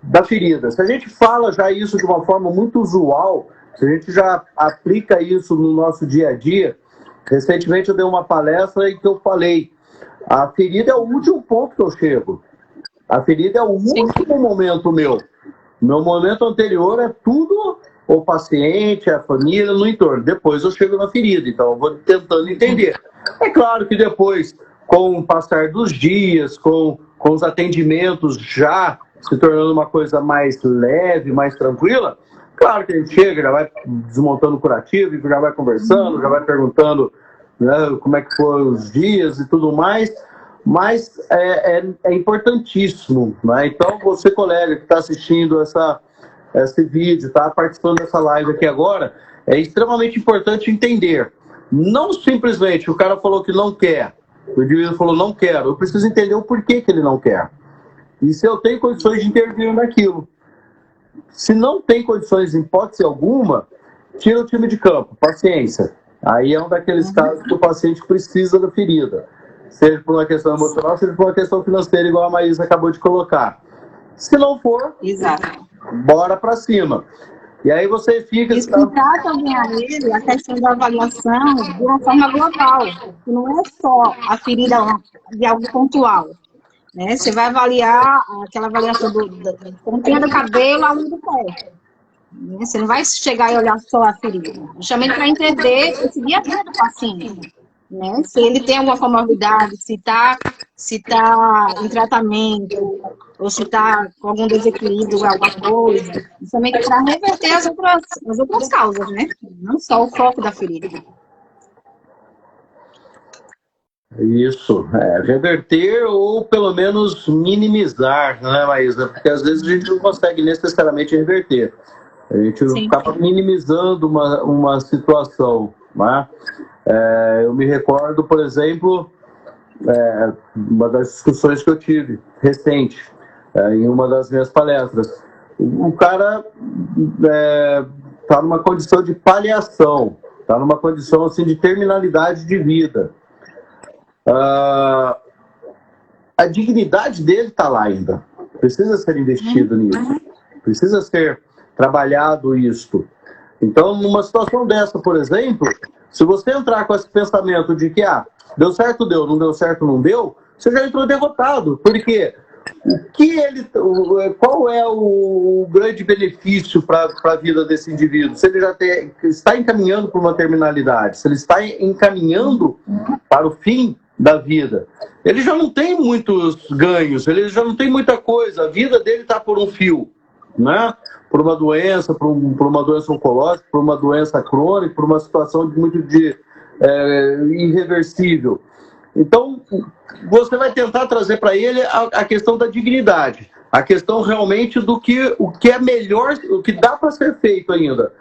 A: da ferida. Se a gente fala já isso de uma forma muito usual, se a gente já aplica isso no nosso dia a dia, recentemente eu dei uma palestra em que eu falei, a ferida é o último ponto que eu chego. A ferida é o último momento meu. Meu momento anterior é tudo o paciente, a família, no entorno. Depois eu chego na ferida, então eu vou tentando entender. É claro que depois, com o passar dos dias, com os atendimentos já se tornando uma coisa mais leve, mais tranquila, claro que a gente chega, já vai desmontando o curativo, já vai conversando, já vai perguntando, né, como é que foram os dias e tudo mais, mas é importantíssimo, né? Então você, colega que está assistindo esse vídeo, está participando dessa live aqui agora, é extremamente importante entender, não simplesmente o cara falou que não quer, o indivíduo falou não quero, eu preciso entender o porquê que ele não quer. E se eu tenho condições de intervir naquilo. Se não tem condições, em hipótese alguma, tira o time de campo, paciência. Aí é um daqueles casos que o paciente precisa da ferida. Seja por uma questão emocional, seja por uma questão financeira, igual a Maísa acabou de colocar. Se não for,
B: Exato.
A: bora pra cima. E aí você fica...
B: Explicar também a ele a questão da avaliação de uma forma global, que não é só a ferida de algo pontual. Né? Você vai avaliar aquela avaliação da pontinha do cabelo à unha do pé. Né? Você não vai chegar e olhar só a ferida. Justamente para entender esse dia a dia do paciente. Né? Se ele tem alguma comorbidade, se tá em tratamento, ou se está com algum desequilíbrio, alguma coisa. Justamente para reverter as outras causas, né? Não só o foco da ferida.
A: Isso, reverter ou pelo menos minimizar, né, Maísa? Porque às vezes a gente não consegue necessariamente reverter. A gente acaba minimizando uma situação, né? Eu me recordo, por exemplo, uma das discussões que eu tive recente, em uma das minhas palestras. O cara está numa condição de paliação, está numa condição assim, de terminalidade de vida. A dignidade dele está lá ainda. Precisa ser investido nisso. Precisa ser trabalhado isto. Então, numa situação dessa, por exemplo, se você entrar com esse pensamento de que deu certo, deu, não deu certo, não deu, você já entrou derrotado. Porque qual é o grande benefício para a vida desse indivíduo? Se ele já está encaminhando para uma terminalidade, se ele está encaminhando para o fim da vida, ele já não tem muitos ganhos, ele já não tem muita coisa, a vida dele está por um fio, né? Por uma doença, por uma doença oncológica, por uma doença crônica, por uma situação irreversível. Então, você vai tentar trazer para ele a questão da dignidade, a questão realmente o que é melhor, o que dá para ser feito ainda.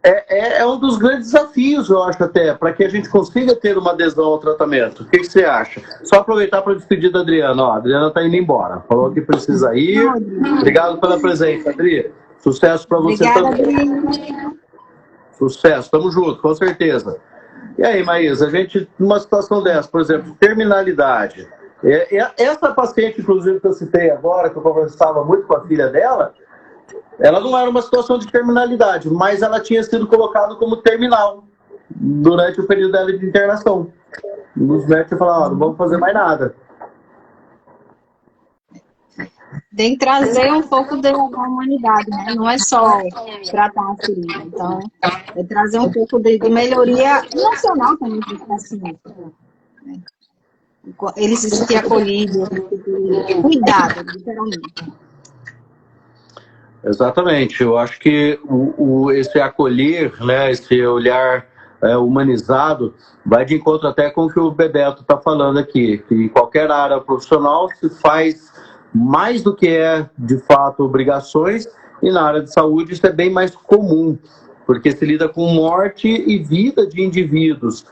A: É um dos grandes desafios, eu acho, até, para que a gente consiga ter uma adesão ao tratamento. O que você acha? Só aproveitar para despedir da Adriana. A Adriana está indo embora. Falou que precisa ir. Obrigado pela presença, Adri. Sucesso para você também. Sucesso, estamos juntos, com certeza. E aí, Maísa, a gente, numa situação dessa, por exemplo, terminalidade. Essa paciente, inclusive, que eu citei agora, que eu conversava muito com a filha dela, ela não era uma situação de terminalidade, mas ela tinha sido colocada como terminal durante o período dela de internação. Os médicos falaram, não vamos fazer mais nada.
B: Tem que trazer um pouco da humanidade, né? Não é só tratar a ferida. Então, é trazer um pouco de melhoria emocional também para os pacientes. Ele se sentir acolhido, cuidado, literalmente.
A: Exatamente. Eu acho que esse acolher, né, esse olhar humanizado, vai de encontro até com o que o Bebeto está falando aqui, que em qualquer área profissional se faz mais do que de fato, obrigações, e na área de saúde isso é bem mais comum, porque se lida com morte e vida de indivíduos.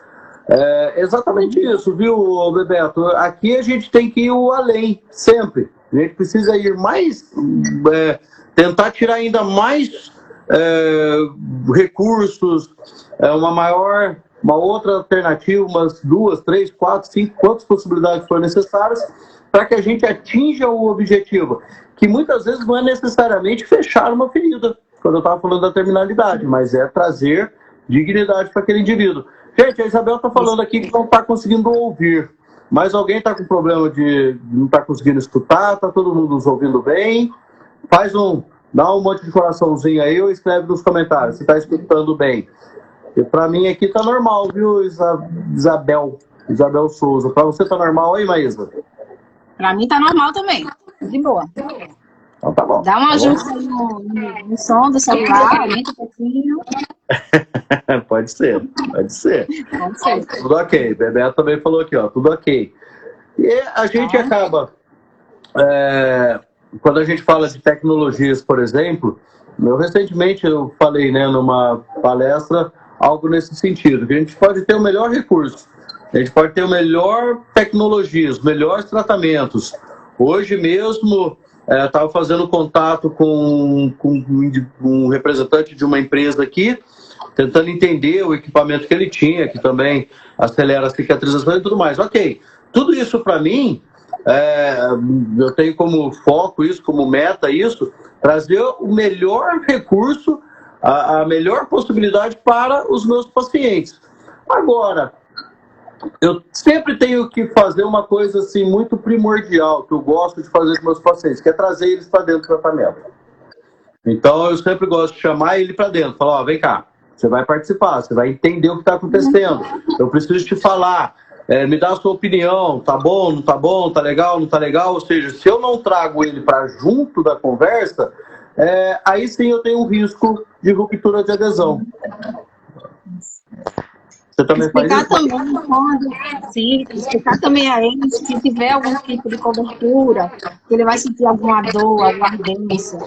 A: É exatamente isso, viu, Bebeto? Aqui a gente tem que ir além, sempre. A gente precisa ir mais, tentar tirar ainda mais recursos, uma outra alternativa, umas 2, 3, 4, 5, quantas possibilidades forem necessárias, para que a gente atinja o objetivo, que muitas vezes não é necessariamente fechar uma ferida, quando eu estava falando da terminalidade, mas é trazer dignidade para aquele indivíduo. Gente, a Isabel está falando aqui que não está conseguindo ouvir. Mas alguém está com problema de não estar conseguindo escutar? Está todo mundo nos ouvindo bem? Dá um monte de coraçãozinho aí ou escreve nos comentários se está escutando bem. E para mim aqui está normal, viu, Isabel Souza? Para você está normal aí, Maísa?
B: Para mim está normal também. De boa.
A: Então tá bom.
B: Dá um ajuste aí no som do celular, aumenta um pouquinho.
A: Pode ser.
B: Pode ser.
A: Tudo ok. Bebeto também falou aqui, ó, tudo ok. E a gente acaba, quando a gente fala de tecnologias, por exemplo, recentemente eu falei, né, numa palestra, algo nesse sentido, que a gente pode ter o melhor recurso, a gente pode ter o melhor tecnologia, os melhores tratamentos. Hoje mesmo, estava fazendo contato com um representante de uma empresa aqui, tentando entender o equipamento que ele tinha, que também acelera a cicatrização e tudo mais. Ok, tudo isso para mim, eu tenho como foco isso, como meta isso, trazer o melhor recurso, a melhor possibilidade para os meus pacientes. Agora, eu sempre tenho que fazer uma coisa assim muito primordial, que eu gosto de fazer com meus pacientes, que é trazer eles para dentro do tratamento. Então, eu sempre gosto de chamar ele para dentro, falar, ó, vem cá, você vai participar, você vai entender o que está acontecendo, eu preciso te falar, me dá a sua opinião, tá bom, não tá bom, tá legal, não tá legal, ou seja, se eu não trago ele para junto da conversa, aí sim eu tenho um risco de ruptura de adesão. Você também
B: explicar
A: faz isso?
B: Também, explicar também a ele se tiver algum tipo de cobertura, que ele vai sentir alguma dor, alguma ardência,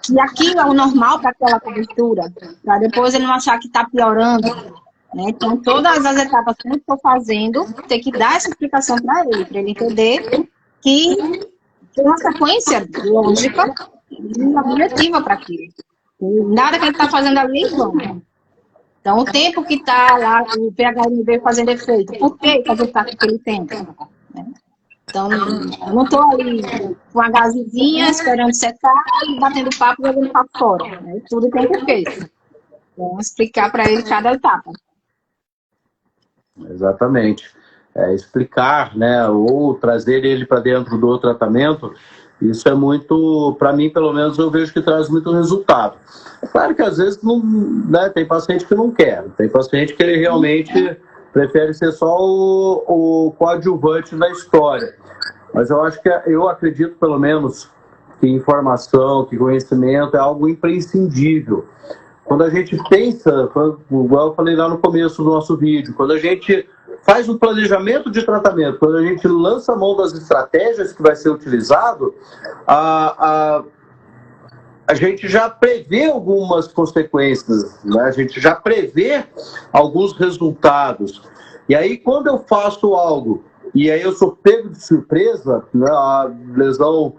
B: que aquilo é o normal para aquela cobertura, para depois ele não achar que está piorando. Né? Então, todas as etapas que eu estou fazendo, tem que dar essa explicação para ele entender que tem uma sequência lógica e objetiva para aquilo. Nada que ele está fazendo ali é em vão. Então, o tempo que está lá, o PHMB fazendo efeito, por que fazer o que ele tem? Né? Então, eu não estou ali com a gazezinha, esperando secar e batendo papo e jogando papo fora. Né? Tudo tem porquê. Então, explicar para ele cada etapa.
A: Exatamente. Explicar, né, ou trazer ele para dentro do tratamento, isso é muito, para mim, pelo menos, eu vejo que traz muito resultado. É claro que às vezes não, né, tem paciente que não quer, tem paciente que ele realmente prefere ser só o coadjuvante da história. Mas eu acredito, pelo menos, que informação, que conhecimento é algo imprescindível. Quando a gente pensa, igual eu falei lá no começo do nosso vídeo, quando a gente faz um planejamento de tratamento, quando a gente lança a mão das estratégias que vai ser utilizado, a gente já prevê algumas consequências, né? A gente já prevê alguns resultados. E aí, quando eu faço algo, e aí eu sou pego de surpresa, né? A lesão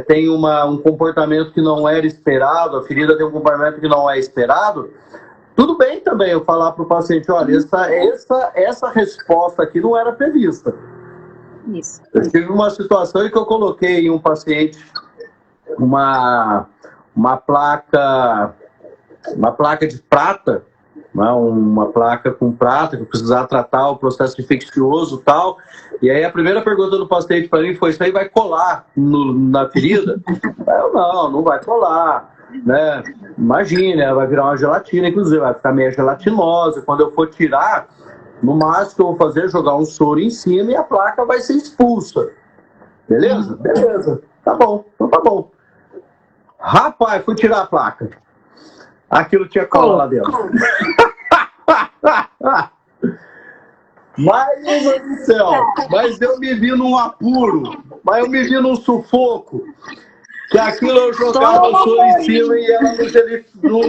A: tem um comportamento que não era esperado, a ferida tem um comportamento que não é esperado, tudo bem também eu falar para o paciente, olha, essa resposta aqui não era prevista.
B: Isso.
A: Eu tive uma situação em que eu coloquei em um paciente uma placa de prata, né, uma placa com prata, que eu precisava tratar o processo infeccioso e tal. E aí a primeira pergunta do paciente para mim foi, isso aí vai colar na ferida? Eu, não vai colar. Né? Imagina, vai virar uma gelatina, inclusive, vai ficar meio gelatinosa. Quando eu for tirar, no máximo que eu vou fazer é jogar um soro em cima e a placa vai ser expulsa. Beleza? Beleza. Tá bom, então tá bom. Rapaz, fui tirar a placa. Aquilo tinha cola lá dentro. Mas, meu Deus do céu, mas eu me vi num apuro, mas eu me vi num sufoco. que aquilo eu jogava soro em cima e ela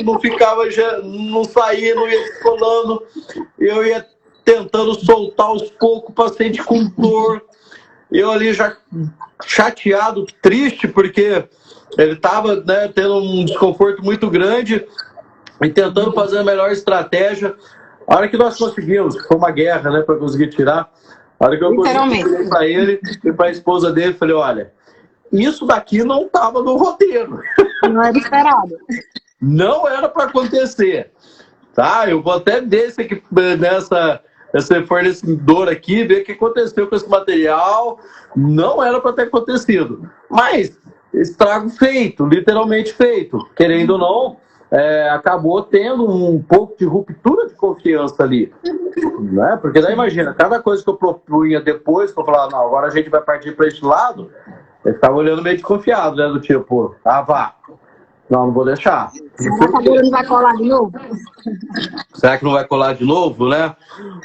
A: não ficava, não saía, não ia descolando. Eu ia tentando soltar aos poucos, o paciente com dor. Eu ali já chateado, triste, porque ele estava, né, tendo um desconforto muito grande e tentando fazer a melhor estratégia. A hora que nós conseguimos, foi uma guerra, né, para conseguir tirar. A hora que eu consegui para ele e para a esposa dele, falei, olha, isso daqui não estava no roteiro.
B: Não era esperado.
A: Não era para acontecer. Tá? Eu vou até desse aqui, esse fornecedor aqui, ver o que aconteceu com esse material. Não era para ter acontecido. Mas, estrago feito, literalmente feito. Querendo ou não, acabou tendo um pouco de ruptura de confiança ali. Né? Porque daí imagina, cada coisa que eu propunha depois, que eu falava, não, agora a gente vai partir para esse lado, ele ficava olhando meio desconfiado, né? Do tipo, vá. Não vou deixar.
B: Será que agora não vai colar de novo?
A: Será que não vai colar de novo, né?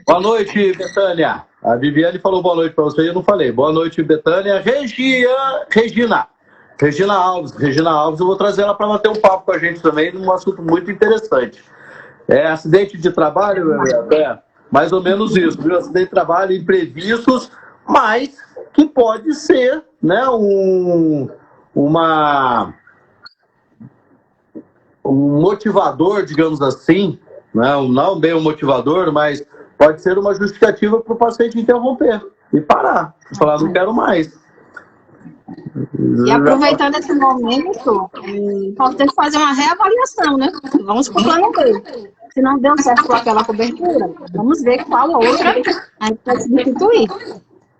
A: Boa noite, Betânia. A Viviane falou boa noite para você e eu não falei. Boa noite, Betânia. Regina Alves, eu vou trazer ela para bater um papo com a gente também, num assunto muito interessante. Acidente de trabalho, mais ou menos isso, viu? Acidente de trabalho, imprevistos, mas que pode ser, né, um motivador, digamos assim, né? Não bem um motivador, mas pode ser uma justificativa para o paciente interromper e parar, falar, não quero mais.
B: E aproveitando esse momento, é importante fazer uma reavaliação, né? Vamos para o plano B. Se não deu certo com aquela cobertura, vamos ver qual outra a gente vai substituir.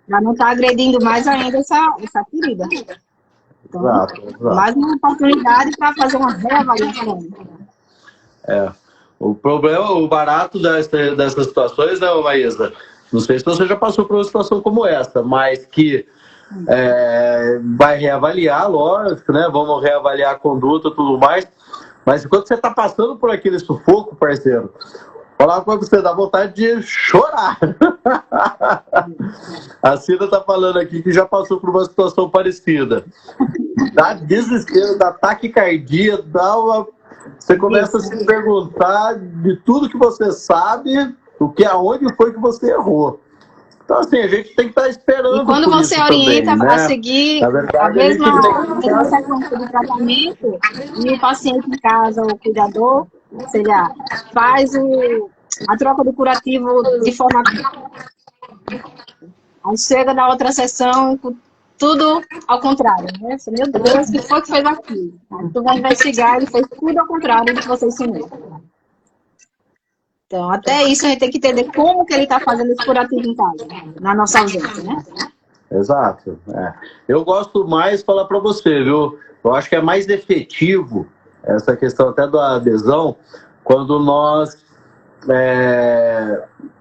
B: Para não estar agredindo mais ainda essa ferida. Então, exato. Mais uma oportunidade para fazer uma reavaliação.
A: O problema, o barato dessas situações, né, Maísa? Não sei se você já passou por uma situação como essa, mas que vai reavaliar, lógico, né? Vamos reavaliar a conduta e tudo mais. Mas enquanto você está passando por aquele sufoco, parceiro, falar para você, dá vontade de chorar. A Cida está falando aqui que já passou por uma situação parecida. Dá desespero, dá taquicardia, você começa a se perguntar de tudo que você sabe, aonde foi que você errou. Então, assim, a gente tem que estar esperando.
B: E quando você orienta
A: também, né?
B: a seguir a mesma sequência de tratamento, e o paciente em casa, o cuidador, faz a troca do curativo de forma. Aí chega na outra sessão, tudo ao contrário, né? Meu Deus, o que foi que fez aquilo? Aí tu vai investigar, ele fez tudo ao contrário do que você ensinou. Então, até isso a gente tem que entender como que ele está fazendo esse curativo em casa, na nossa ausência, né?
A: Exato. Eu gosto mais de falar para você, viu? Eu acho que é mais efetivo essa questão até da adesão quando nós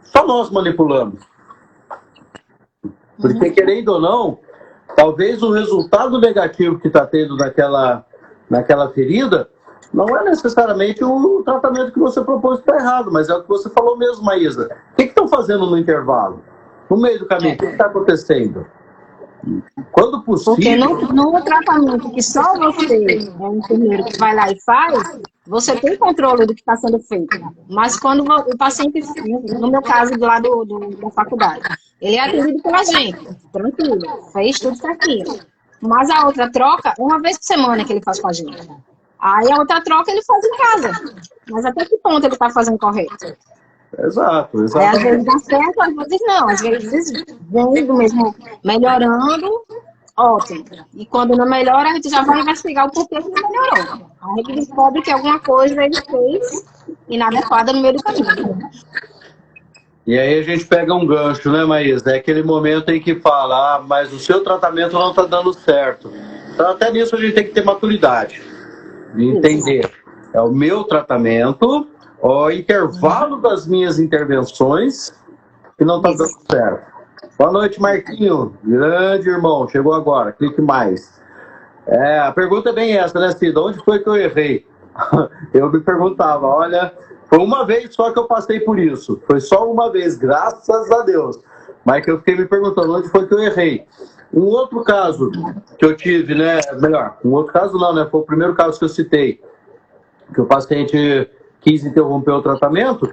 A: só nós manipulamos. Porque, querendo ou não, talvez o resultado negativo que está tendo naquela ferida não é necessariamente o tratamento que você propôs que está errado, mas é o que você falou mesmo, Maísa. O que estão fazendo no intervalo? No meio do caminho, o que está acontecendo? Quando possível...
B: Porque no tratamento que só você é um enfermeiro que vai lá e faz, você tem controle do que está sendo feito. Mas quando o paciente, no meu caso, do lado da faculdade, ele é atendido pela gente, tranquilo, fez tudo certinho. Mas a outra troca, uma vez por semana que ele faz com a gente. Aí a outra troca ele faz em casa. Mas até que ponto ele está fazendo correto?
A: Exato.
B: Aí, às vezes dá certo, às vezes não. Às vezes vem do mesmo melhorando, ótimo. E quando não melhora, a gente já vai investigar o porquê que não melhorou. Aí a gente descobre que alguma coisa ele fez inadequada no meio do caminho.
A: E aí a gente pega um gancho, né, Maísa? É aquele momento em que fala, mas o seu tratamento não está dando certo. Então até nisso a gente tem que ter maturidade. De entender. É o meu tratamento, o intervalo das minhas intervenções que não está dando certo. Boa noite, Marquinho. Grande irmão, chegou agora. Clique mais. A pergunta é bem essa, né, Cida? Onde foi que eu errei? Eu me perguntava, olha, foi uma vez só que eu passei por isso. Foi só uma vez, graças a Deus. Mas que eu fiquei me perguntando onde foi que eu errei. Um outro caso que eu tive, né? Melhor, um outro caso não, né? Foi o primeiro caso que eu citei, que o paciente quis interromper o tratamento.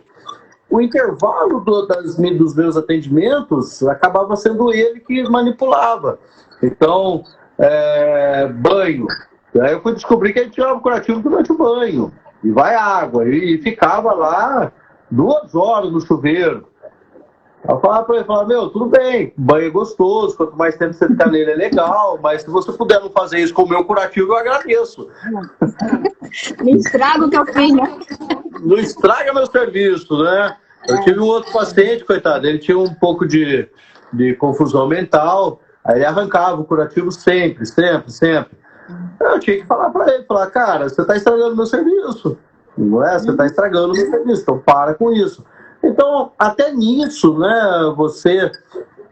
A: O intervalo dos meus atendimentos acabava sendo ele que manipulava. Então, banho. Aí eu fui descobrir que ele tirava curativo durante o banho. E vai água. E ficava lá 2 horas no chuveiro. Eu falava para ele, meu, tudo bem, banho é gostoso, quanto mais tempo você ficar nele é legal, mas se você puder não fazer isso com o meu curativo, eu agradeço.
B: Não estraga o teu filho.
A: Não estraga meu serviço, né? Eu tive um outro paciente, coitado, ele tinha um pouco de confusão mental, aí ele arrancava o curativo sempre. Eu tinha que falar para ele, cara, você está estragando meu serviço, não é? Você está estragando meu serviço, então para com isso. Então, até nisso, né, você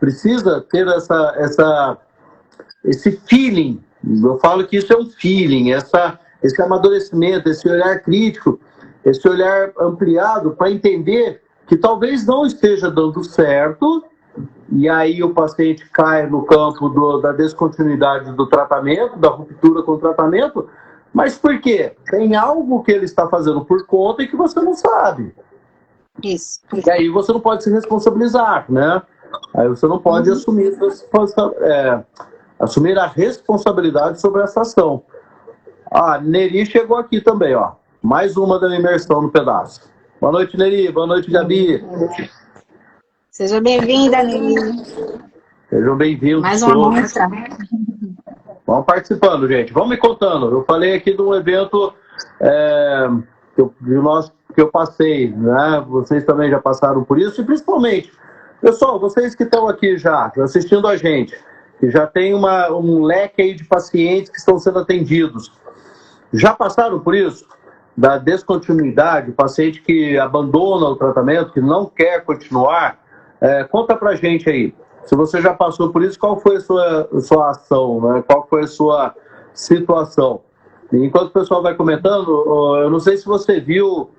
A: precisa ter esse feeling, eu falo que isso é um feeling, esse amadurecimento, esse olhar crítico, esse olhar ampliado para entender que talvez não esteja dando certo, e aí o paciente cai no campo da descontinuidade do tratamento, da ruptura com o tratamento, mas por quê? Tem algo que ele está fazendo por conta e que você não sabe.
B: Isso.
A: E aí você não pode se responsabilizar, né? Aí você não pode assumir a responsabilidade sobre essa ação. A Neri chegou aqui também, ó. Mais uma da imersão no pedaço. Boa noite, Neri. Boa noite, Gabi.
B: Seja bem-vinda, Neri.
A: Sejam bem-vindos.
B: Mais uma mostra.
A: Vamos participando, gente. Vamos me contando. Eu falei aqui de um evento que eu passei, né? Vocês também já passaram por isso. E principalmente, pessoal, vocês que estão aqui já assistindo a gente, que já tem um leque aí de pacientes que estão sendo atendidos. Já passaram por isso? Da descontinuidade, o paciente que abandona o tratamento, que não quer continuar? Conta pra gente aí. Se você já passou por isso, qual foi a sua ação, né? Qual foi a sua situação? E enquanto o pessoal vai comentando, eu não sei se você viu,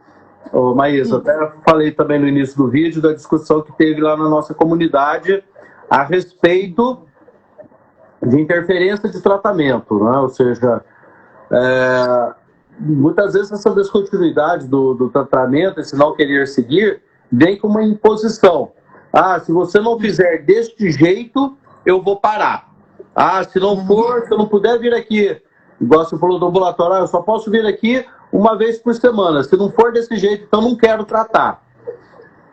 A: Maísa, até falei também no início do vídeo da discussão que teve lá na nossa comunidade a respeito de interferência de tratamento, né? Ou seja, muitas vezes essa descontinuidade do tratamento, esse não querer seguir, vem com uma imposição. Se você não fizer deste jeito, eu vou parar. Se não for, se eu não puder vir aqui, igual você falou do ambulatório, eu só posso vir aqui uma vez por semana. Se não for desse jeito, então não quero tratar.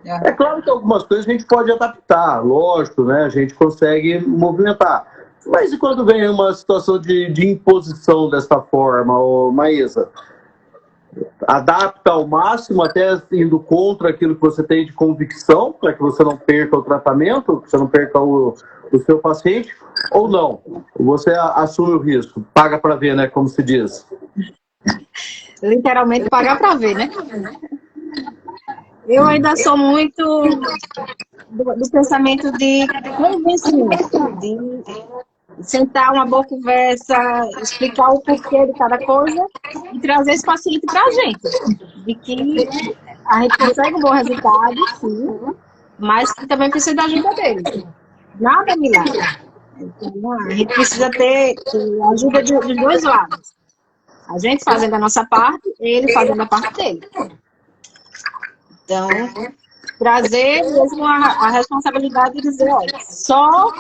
A: É claro que algumas coisas a gente pode adaptar, lógico, né? A gente consegue movimentar. Mas e quando vem uma situação de imposição dessa forma, Maísa? Adapta ao máximo, até indo contra aquilo que você tem de convicção, para que você não perca o tratamento, que você não perca o seu paciente, ou não? Você assume o risco, paga para ver, né? Como se diz.
B: Literalmente pagar para ver, né? Eu ainda sou muito do pensamento de convencimento, de sentar uma boa conversa, explicar o porquê de cada coisa e trazer esse paciente para a gente. De que a gente consegue um bom resultado, sim, mas que também precisa da ajuda dele. Nada é milagre. Então, a gente precisa ter a ajuda dos dois lados. A gente fazendo a nossa parte, ele fazendo a parte dele. Então, trazer mesmo a responsabilidade de dizer, olha, só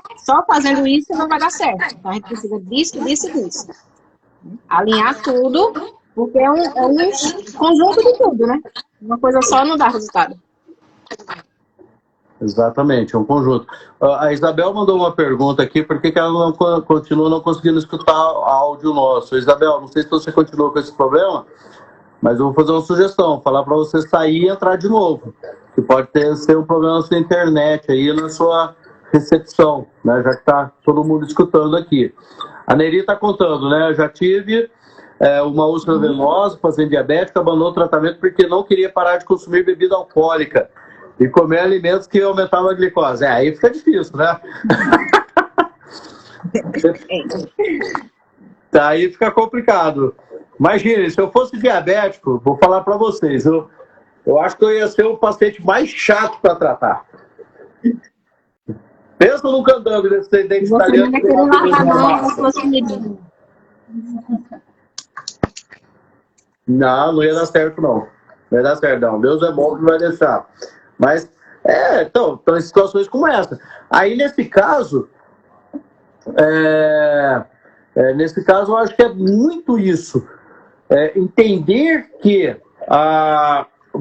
B: fazendo isso não vai dar certo. Então, a gente precisa disso. Alinhar tudo, porque é um conjunto de tudo, né? Uma coisa só não dá resultado.
A: Exatamente, é um conjunto. A Isabel mandou uma pergunta aqui, por que ela continua não conseguindo escutar áudio nosso? Isabel, não sei se você continua com esse problema, mas eu vou fazer uma sugestão, falar para você sair e entrar de novo, que pode ser um problema na sua internet, aí na sua recepção, né? Já que está todo mundo escutando aqui. A Neri está contando, né? Eu já tive uma úlcera venosa, paciente diabético, abandonou o tratamento porque não queria parar de consumir bebida alcoólica e comer alimentos que aumentavam a glicose. Aí fica difícil, né? Aí fica complicado. Imagine, se eu fosse diabético, vou falar para vocês, eu acho que eu ia ser o paciente mais chato para tratar. Pensa num candango desse dente
B: Você
A: italiano.
B: não vai querer largar mão das suas comidinhas.
A: Não, não ia dar certo, não. Não ia dar certo, não. Deus é bom que vai deixar. Mas, então, em situações como essa. Aí, nesse caso, eu acho que é muito isso. Entender que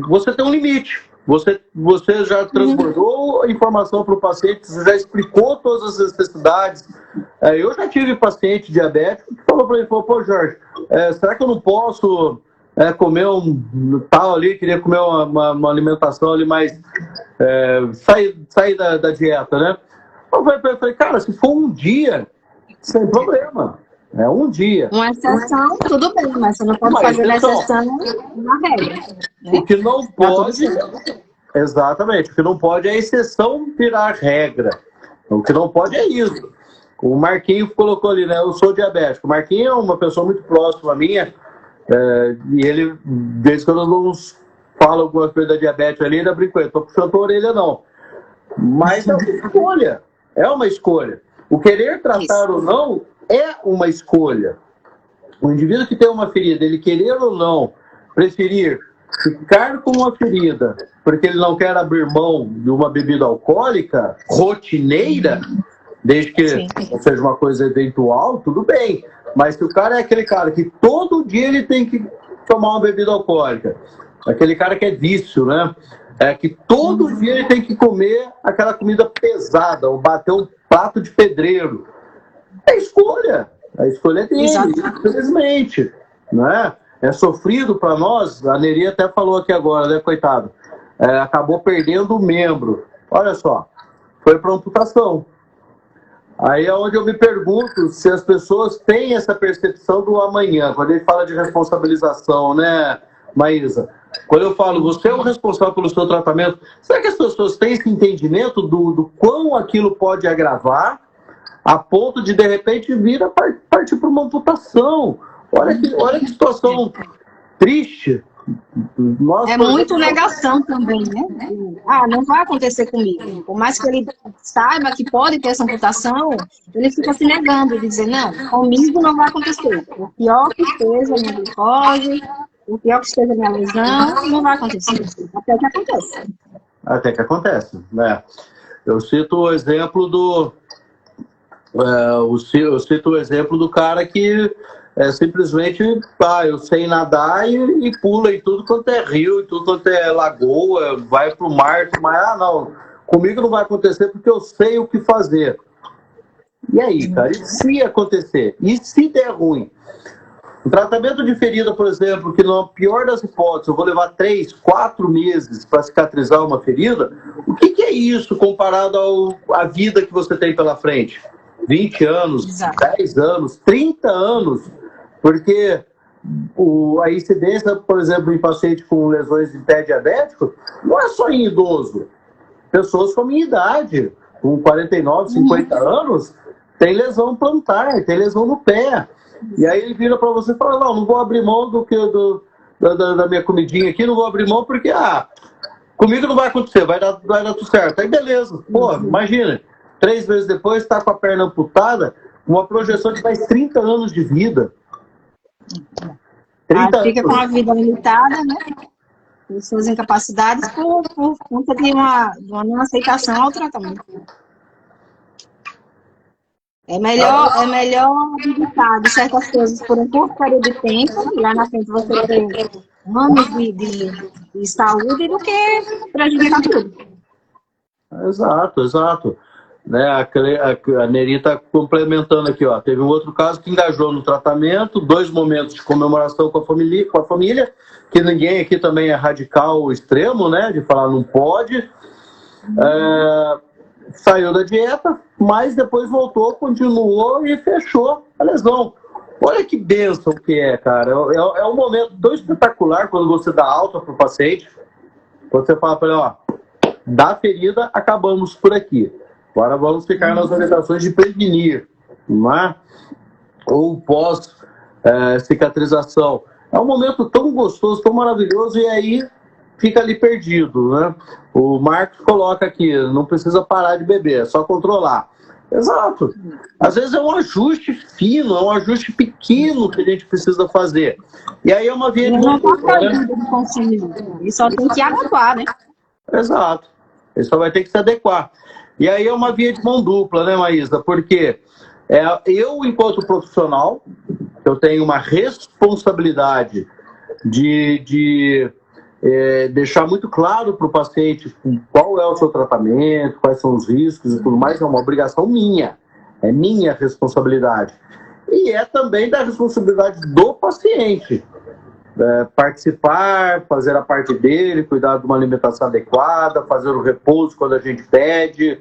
A: você tem um limite. Você já transbordou a informação para o paciente, você já explicou todas as necessidades. Eu já tive paciente diabético que falou para ele, pô, Jorge, será que eu não posso comer um tal ali, queria comer uma alimentação ali mais... sair da dieta, né? Eu falei, cara, se for um dia, sem problema. É um dia.
B: Uma exceção, tudo bem, mas você não pode fazer da exceção uma regra. Né?
A: O que não pode... Exatamente. O que não pode é a exceção virar regra. O que não pode é isso. O Marquinho colocou ali, né? Eu sou diabético. O Marquinho é uma pessoa muito próxima a minha. E ele, desde quando nos fala alguma coisa da diabetes ali, ainda brinco, eu tô puxando a orelha, não. Mas é uma escolha. É uma escolha. O querer tratar ou não é uma escolha. O indivíduo que tem uma ferida, ele querer ou não preferir ficar com uma ferida porque ele não quer abrir mão de uma bebida alcoólica rotineira, desde que não seja uma coisa eventual, tudo bem. Mas se o cara é aquele cara que todo dia ele tem que tomar uma bebida alcoólica, aquele cara que é vício, né? Que todo dia ele tem que comer aquela comida pesada, ou bater um prato de pedreiro. É escolha. A escolha é dele, infelizmente. Né? É sofrido para nós. A Neri até falou aqui agora, né, coitado? Acabou perdendo o membro. Olha só, foi para amputação. Aí é onde eu me pergunto se as pessoas têm essa percepção do amanhã. Quando ele fala de responsabilização, né, Maísa? Quando eu falo, você é o responsável pelo seu tratamento, será que as pessoas têm esse entendimento do quão aquilo pode agravar a ponto de repente, vir a partir para uma amputação? Olha que situação triste.
B: Muito negação também, né? Não vai acontecer comigo. Por mais que ele saiba que pode ter essa amputação, ele fica se negando, dizendo, não, comigo não vai acontecer. O pior que esteja minha glicose, o pior que esteja minha lesão, não vai acontecer. Até que acontece.
A: Até que acontece, né? Eu cito o exemplo do cara que simplesmente, eu sei nadar e pula em tudo quanto é rio, em tudo quanto é lagoa, vai pro mar, mas não, comigo não vai acontecer porque eu sei o que fazer. E aí, cara, e se acontecer? E se der ruim? O tratamento de ferida, por exemplo, que na pior das hipóteses, eu vou levar 3, 4 meses para cicatrizar uma ferida, o que é isso comparado à vida que você tem pela frente? 20 anos, 10 anos, 30 anos, porque a incidência, por exemplo, em paciente com lesões de pé diabético, não é só em idoso. Pessoas com minha idade, com 49, 50 anos, tem lesão plantar, tem lesão no pé. E aí ele vira para você e fala, não vou abrir mão da minha comidinha aqui, não vou abrir mão porque, comigo não vai acontecer, vai dar tudo certo. Aí beleza, imagina. 3 meses depois, está com a perna amputada, uma projeção de mais 30 anos de vida.
B: 30 fica anos. Com a vida limitada, né? Com suas incapacidades por conta de uma não aceitação ao tratamento. É melhor habilitar de certas coisas por um curto período de tempo, e lá na frente você tem anos de saúde, do que prejudicar tudo.
A: Exato. Né, a Neri está complementando aqui, ó. Teve um outro caso que engajou no tratamento, 2 momentos de comemoração com a família, que ninguém aqui também é radical extremo, né, de falar não pode. Saiu da dieta, mas depois voltou, continuou e fechou a lesão. Olha que bênção que é, cara. É um momento tão espetacular quando você dá alta para o paciente, quando você fala para ele, da ferida, acabamos por aqui. Agora vamos ficar nas orientações de prevenir, não é? Ou pós cicatrização. É um momento tão gostoso, tão maravilhoso, e aí fica ali perdido, né? O Marcos coloca aqui, não precisa parar de beber, é só controlar. Exato. Às vezes é um ajuste fino, é um ajuste pequeno que a gente precisa fazer. E aí é uma via de mão dupla, né?
B: E só tem que adequar, né?
A: Exato. Ele só vai ter que se adequar. E aí é uma via de mão dupla, né, Maísa? Porque eu, enquanto profissional, eu tenho uma responsabilidade de deixar muito claro para o paciente qual é o seu tratamento, quais são os riscos e tudo mais, é uma obrigação minha, é minha responsabilidade. E é também da responsabilidade do paciente, participar, fazer a parte dele, cuidar de uma alimentação adequada, fazer o repouso quando a gente pede,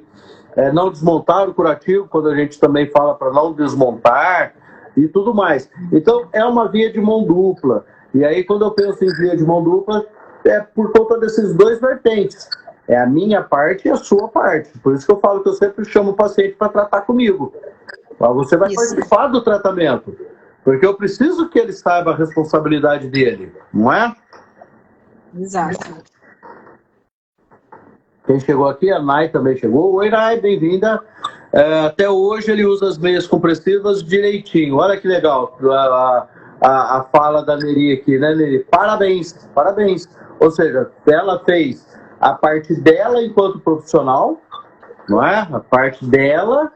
A: não desmontar o curativo quando a gente também fala para não desmontar e tudo mais. Então, é uma via de mão dupla. E aí, quando eu penso em via de mão dupla, é por conta desses dois vertentes. É a minha parte e a sua parte. Por isso que eu falo que eu sempre chamo o paciente para tratar comigo. Você vai participar do tratamento. Porque eu preciso que ele saiba a responsabilidade dele, não é?
B: Exato.
A: Quem chegou aqui, a Nai também chegou. Oi, Nai, bem-vinda. Até hoje ele usa as meias compressivas direitinho. Olha que legal a fala da Neri aqui, né, Neri? Parabéns, parabéns. Ou seja, ela fez a parte dela enquanto profissional, não é? A parte dela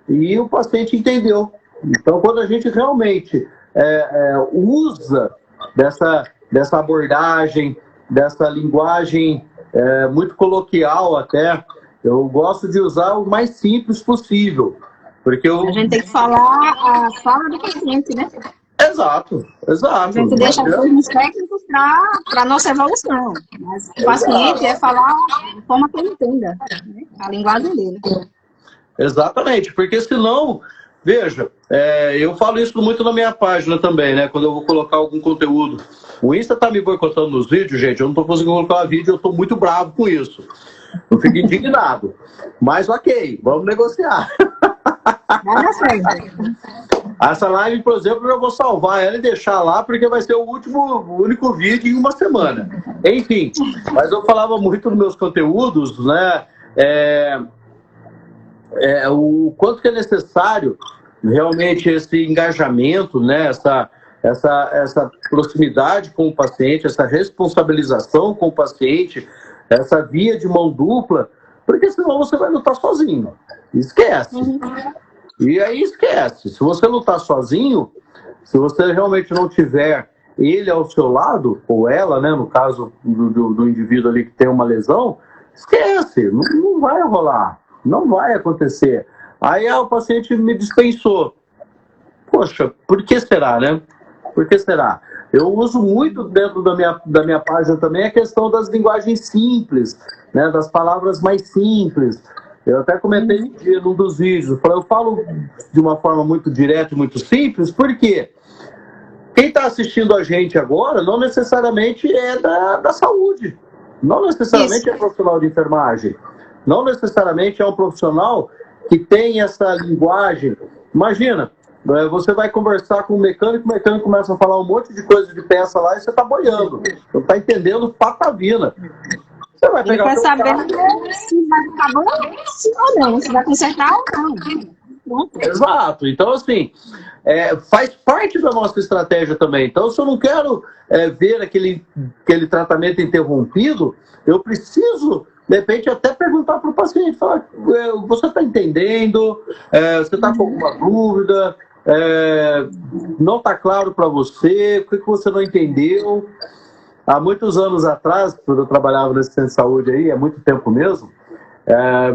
A: e o paciente entendeu. Então, quando a gente realmente usa dessa abordagem, dessa linguagem muito coloquial até, eu gosto de usar o mais simples possível. Porque
B: a gente tem que falar a fala do paciente, né?
A: Exato, exato.
B: A gente deixa os termos técnicos para a nossa evolução. Mas o paciente é falar de forma que ele entenda, né? A linguagem dele.
A: Exatamente, porque senão, veja, eu falo isso muito na minha página também, né? Quando eu vou colocar algum conteúdo. O Insta tá me boicotando nos vídeos, gente, eu não tô conseguindo colocar vídeo, eu tô muito bravo com isso. Eu fico indignado. Mas ok, vamos negociar.
B: Vai dar certo.
A: Essa live, por exemplo, eu vou salvar ela e deixar lá, porque vai ser o único vídeo em uma semana. Enfim, mas eu falava muito nos meus conteúdos, né? O quanto que é necessário realmente esse engajamento, né? Essa proximidade com o paciente, essa responsabilização com o paciente, essa via de mão dupla, porque senão você vai lutar sozinho. Esquece. E aí esquece. Se você lutar sozinho, se você realmente não tiver ele ao seu lado, ou ela, né, no caso do indivíduo ali que tem uma lesão, esquece. Não vai rolar. Não vai acontecer. Aí o paciente me dispensou. Poxa, por que será, né? Por que será? Eu uso muito dentro da minha página também a questão das linguagens simples, né, das palavras mais simples. Eu até comentei num dos vídeos, eu falo de uma forma muito direta e muito simples, porque quem está assistindo a gente agora não necessariamente é da saúde, não necessariamente é profissional de enfermagem, não necessariamente é um profissional que tem essa linguagem. Imagina, você vai conversar com o mecânico começa a falar um monte de coisa de peça lá e você está boiando, não está entendendo patavina. Você vai pegar
B: ele quer saber se vai ficar bom ou não, se vai consertar ou não.
A: Exato. Então, assim, faz parte da nossa estratégia também. Então, se eu não quero ver aquele tratamento interrompido, eu preciso, de repente, até perguntar para o paciente, falar, você está entendendo? Você está com alguma dúvida? Não está claro para você? O que você não entendeu? Há muitos anos atrás, quando eu trabalhava nesse centro de saúde aí, é muito tempo mesmo,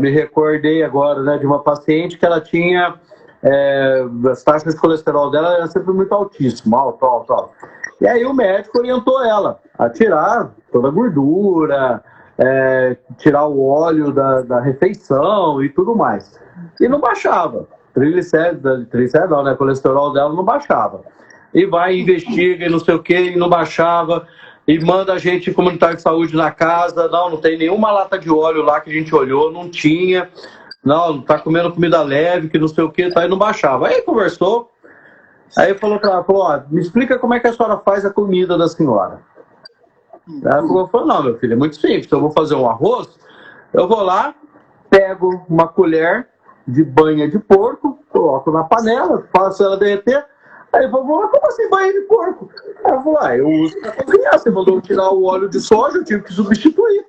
A: me recordei agora, né, de uma paciente que ela tinha, as taxas de colesterol dela eram sempre muito altíssimas, alto. E aí o médico orientou ela a tirar toda a gordura, tirar o óleo da refeição e tudo mais. E não baixava. Triglicéridos não, né? Colesterol dela não baixava. E vai, investiga e não sei o que, e não baixava. E manda a gente comunitário de saúde na casa. Não tem nenhuma lata de óleo lá que a gente olhou, não tinha. Não, tá comendo comida leve, que não sei o que, tá, e não baixava. Aí conversou. Aí falou pra ela, me explica como é que a senhora faz a comida da senhora. Ela falou, não, meu filho, é muito simples. Eu vou fazer um arroz, eu vou lá, pego uma colher de banha de porco, coloco na panela, faço ela derreter. Aí eu vou, como assim banha de porco? Aí eu vou, eu uso pra cozinhar. Você mandou tirar o óleo de soja, eu tive que substituir.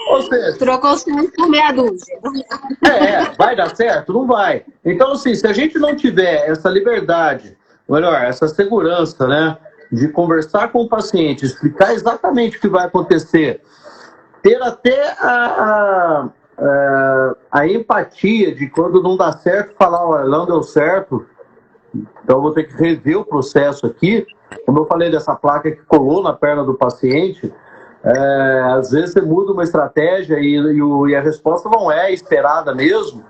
A: Ou seja,
B: trocou 100 por meia dúzia.
A: Vai dar certo? Não vai. Então, assim, se a gente não tiver essa liberdade, melhor, essa segurança, né, de conversar com o paciente, explicar exatamente o que vai acontecer, ter até a empatia de quando não dá certo, falar, olha, não deu certo, então eu vou ter que rever o processo aqui. Como eu falei dessa placa que colou na perna do paciente, às vezes você muda uma estratégia e a resposta não é esperada mesmo.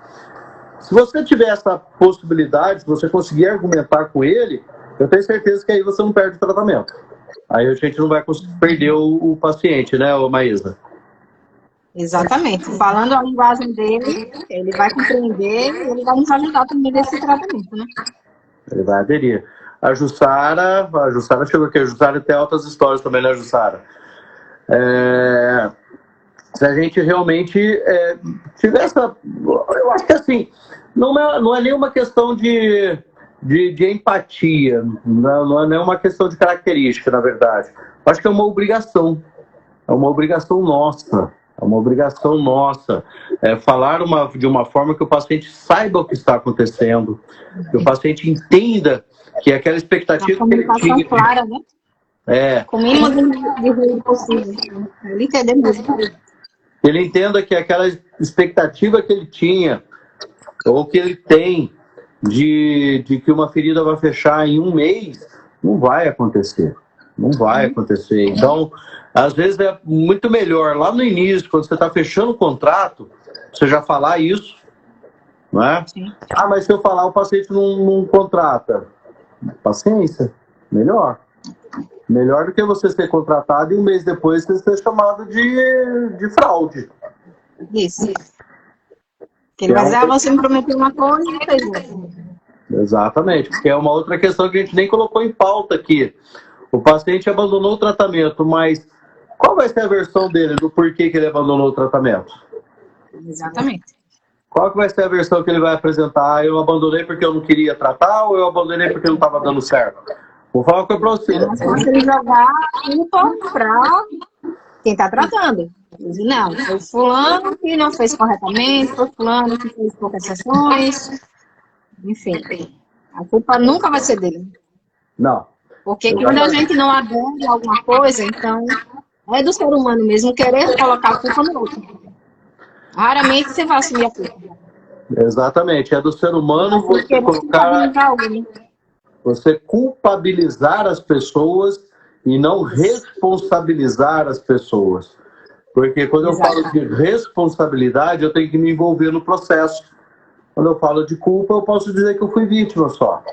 A: Se você tiver essa possibilidade, se você conseguir argumentar com ele, eu tenho certeza que aí você não perde o tratamento. Aí a gente não vai conseguir perder o paciente, né, Maísa?
B: Exatamente. Falando a linguagem dele, ele vai compreender e ele vai nos ajudar também nesse tratamento, né?
A: Ele vai aderir. A Jussara chegou aqui. A Jussara tem altas histórias também, né, Jussara? Se a gente realmente tiver essa... Eu acho que assim, não é nenhuma questão de empatia, não é nenhuma questão de característica, na verdade. Eu acho que é uma obrigação nossa. É uma obrigação nossa falar de uma forma que o paciente saiba o que está acontecendo, que o paciente entenda que aquela expectativa que ele tinha...
B: clara, né? Com o mínimo de ruído possível. Ele entender mesmo.
A: Ele entenda que aquela expectativa que ele tinha, ou que ele tem, de que uma ferida vai fechar em um mês, não vai acontecer. Não vai acontecer. Então, às vezes é muito melhor, lá no início, quando você está fechando o contrato, você já falar isso, não é? Sim. Mas se eu falar, o paciente não contrata. Paciência, melhor. Melhor do que você ser contratado e um mês depois você ser chamado de fraude.
B: Isso. Que ele vai dizer, você me prometeu uma coisa e não fez outra.
A: Exatamente, porque é uma outra questão que a gente nem colocou em pauta aqui. O paciente abandonou o tratamento, mas qual vai ser a versão dele do porquê que ele abandonou o tratamento?
B: Exatamente.
A: Qual que vai ser a versão que ele vai apresentar? Eu abandonei porque eu não queria tratar ou eu abandonei porque não estava dando certo? Vou falar uma coisa para você.
B: É mais fácil ele jogar a culpa para quem está tratando. Dizer, não, foi fulano que não fez corretamente, foi fulano que fez poucas sessões. Enfim, a culpa nunca vai ser dele.
A: Não.
B: Porque quando a gente não adere a alguma coisa, então é do ser humano mesmo querer colocar a culpa no outro. Raramente você vai assumir a culpa.
A: Exatamente, é do ser humano você colocar... Você culpabilizar as pessoas e não responsabilizar as pessoas. Porque quando eu falo de responsabilidade, eu tenho que me envolver no processo. Quando eu falo de culpa, eu posso dizer que eu fui vítima só.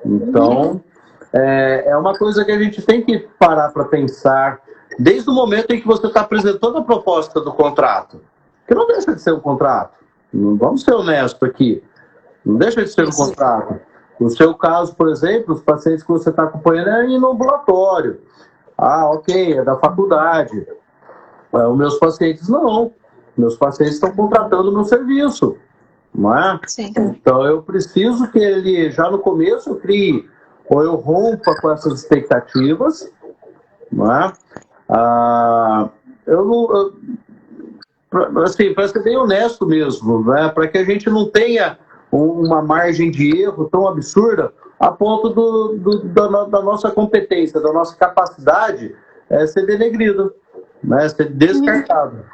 A: Então, é uma coisa que a gente tem que parar para pensar desde o momento em que você está apresentando a proposta do contrato. Que não deixa de ser um contrato. Não vamos ser honestos aqui. Não deixa de ser um contrato. No seu caso, por exemplo, os pacientes que você está acompanhando é em ambulatório. Ok, é da faculdade. Os meus pacientes não. Meus pacientes estão contratando o meu serviço. Não é?
B: Sim.
A: Então, eu preciso que ele, já no começo, crie, ou eu rompa com essas expectativas. Não é? Para ser bem honesto mesmo, né? Para que a gente não tenha uma margem de erro tão absurda a ponto da nossa competência, da nossa capacidade ser denegrida, né? Ser descartada.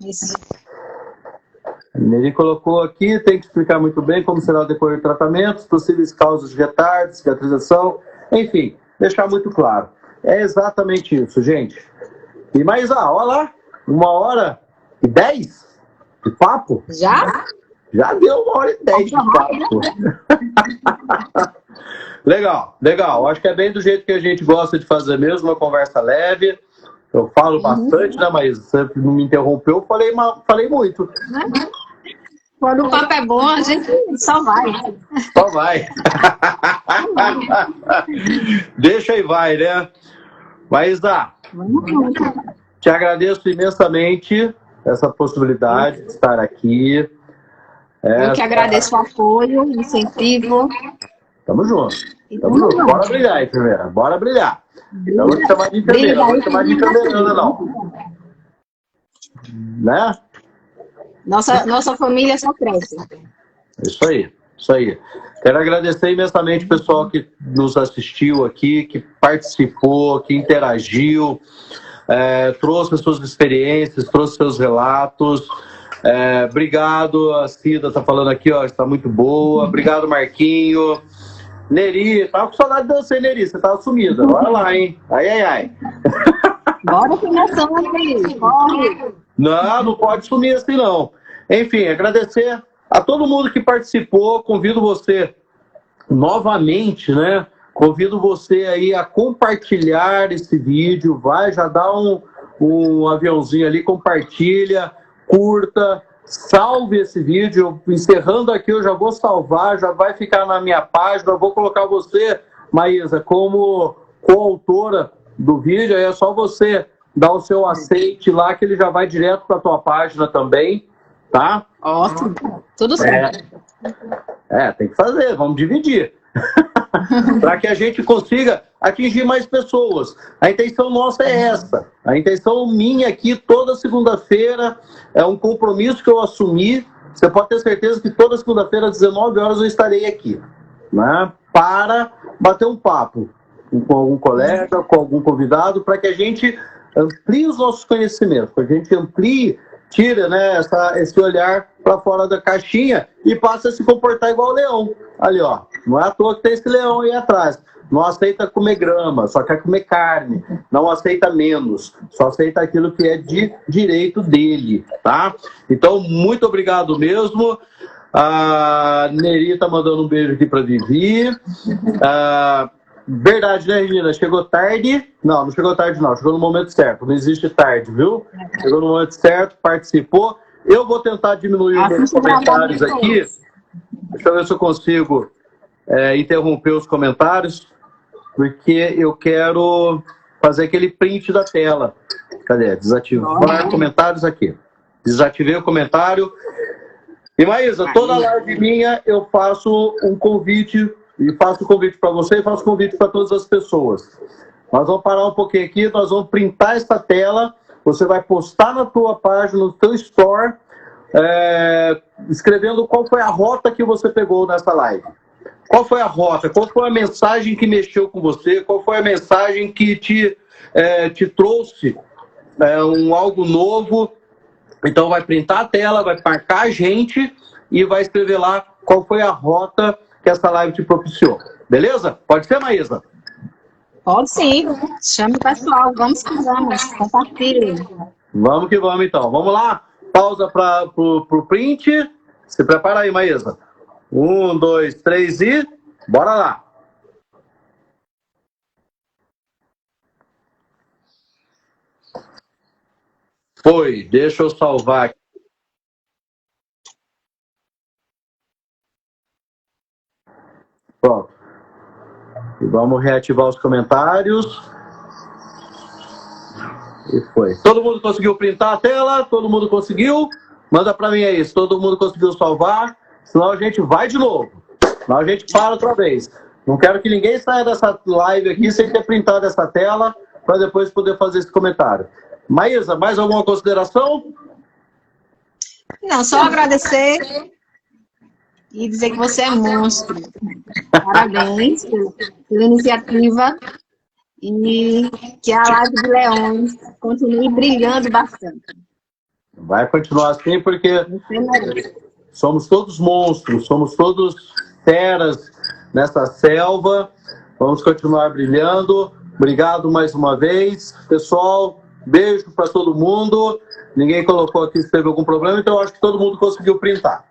B: Isso.
A: Ele colocou aqui, tem que explicar muito bem como será o decorrer do tratamento, possíveis causas de retardo, cicatrização, enfim, deixar muito claro. É exatamente isso, gente. E mais, olha lá, 1h10 de papo.
B: Já?
A: Já deu 1h10 de papo. Legal. Acho que é bem do jeito que a gente gosta de fazer mesmo, uma conversa leve. Eu falo bastante, né, Maísa? Você não me interrompeu, falei muito.
B: Quando o papo é bom, a gente só vai.
A: Só vai. Deixa e vai, né? Maísa, te agradeço imensamente essa possibilidade de estar aqui.
B: Eu que agradeço o apoio, o incentivo.
A: Tamo junto. Tamo junto. Bora brilhar, enfermeira. Bora brilhar. Eu vou te chamar de enfermeira, não vou te chamar de enfermeirana, não. Né?
B: Nossa família só cresce.
A: Isso aí, isso aí. Quero agradecer imensamente o pessoal que nos assistiu aqui, que participou, que interagiu, trouxe as suas experiências, trouxe seus relatos. Obrigado, a Cida está falando aqui, ó, está muito boa. Obrigado, Marquinho. Neri, tava com saudade de você, Neri, você tava sumida. Bora lá, hein? Ai.
B: Bora começando aqui, corre.
A: Não pode sumir assim, não. Enfim, agradecer a todo mundo que participou. Convido você novamente, né? Convido você aí a compartilhar esse vídeo. Vai, já dá um aviãozinho ali, compartilha, curta, salve esse vídeo. Encerrando aqui, eu já vou salvar, já vai ficar na minha página. Eu vou colocar você, Maísa, como coautora do vídeo. Aí é só você dar o seu aceite lá, que ele já vai direto para a tua página também, tá?
B: Ótimo, tudo certo.
A: Tem que fazer, vamos dividir. Para que a gente consiga atingir mais pessoas. A intenção nossa é essa. A intenção minha aqui, toda segunda-feira, é um compromisso que eu assumi. Você pode ter certeza que toda segunda-feira, às 19 horas, eu estarei aqui, né? Para bater um papo com algum colega, com algum convidado, para que a gente amplie os nossos conhecimentos, para que a gente amplie, tira, né, esse olhar para fora da caixinha e passe a se comportar igual o leão. Ali, ó, não é à toa que tem esse leão aí atrás. Não aceita comer grama, só quer comer carne. Não aceita menos, só aceita aquilo que é de direito dele, tá? Então, muito obrigado mesmo. A Neri tá mandando um beijo aqui para Vivi. Verdade, né, Regina? Chegou tarde? Não chegou tarde, não. Chegou no momento certo. Não existe tarde, viu? Chegou no momento certo, participou. Eu vou tentar diminuir os meus comentários aqui. Deixa eu ver se eu consigo interromper os comentários, porque eu quero fazer aquele print da tela. Cadê? Desativar comentários aqui. Desativei o comentário. E, Maísa, toda live minha eu faço um convite. E faço convite para você e faço convite para todas as pessoas. Nós vamos parar um pouquinho aqui, nós vamos printar essa tela, você vai postar na tua página, no teu store, escrevendo qual foi a rota que você pegou nessa live. Qual foi a rota? Qual foi a mensagem que mexeu com você? Qual foi a mensagem que te trouxe algo novo? Então vai printar a tela, vai marcar a gente e vai escrever lá qual foi a rota que essa live te propiciou. Beleza? Pode ser, Maísa?
B: Pode sim. Chame o pessoal. Vamos que vamos. Compartilhe.
A: Vamos que vamos, então. Vamos lá. Pausa para o print. Se prepara aí, Maísa. 1, 2, 3 e... Bora lá. Foi. Deixa eu salvar aqui. Pronto. E vamos reativar os comentários. E foi. Todo mundo conseguiu printar a tela? Todo mundo conseguiu? Manda para mim aí se todo mundo conseguiu salvar. Senão a gente vai de novo. Senão a gente para outra vez. Não quero que ninguém saia dessa live aqui sem ter printado essa tela para depois poder fazer esse comentário. Maísa, mais alguma consideração?
B: Não, só agradecer e dizer que você é monstro. Parabéns pela iniciativa e que a Live de Leões continue brilhando bastante.
A: Vai continuar assim porque somos todos monstros, somos todos feras nessa selva. Vamos continuar brilhando. Obrigado mais uma vez. Pessoal, beijo para todo mundo. Ninguém colocou aqui se teve algum problema, então eu acho que todo mundo conseguiu printar.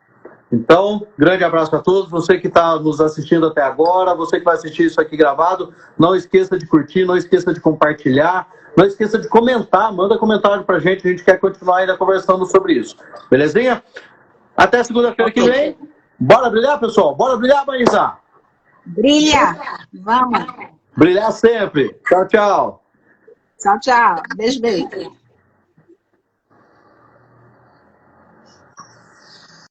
A: Então, grande abraço a todos. Você que está nos assistindo até agora, você que vai assistir isso aqui gravado, não esqueça de curtir, não esqueça de compartilhar, não esqueça de comentar, manda comentário pra gente, a gente quer continuar ainda conversando sobre isso. Belezinha? Até segunda-feira que vem. Bora brilhar, pessoal? Bora brilhar, Maísa?
B: Brilha! Vamos!
A: Brilhar sempre. Tchau, tchau.
B: Tchau, tchau. Beijo, beijo.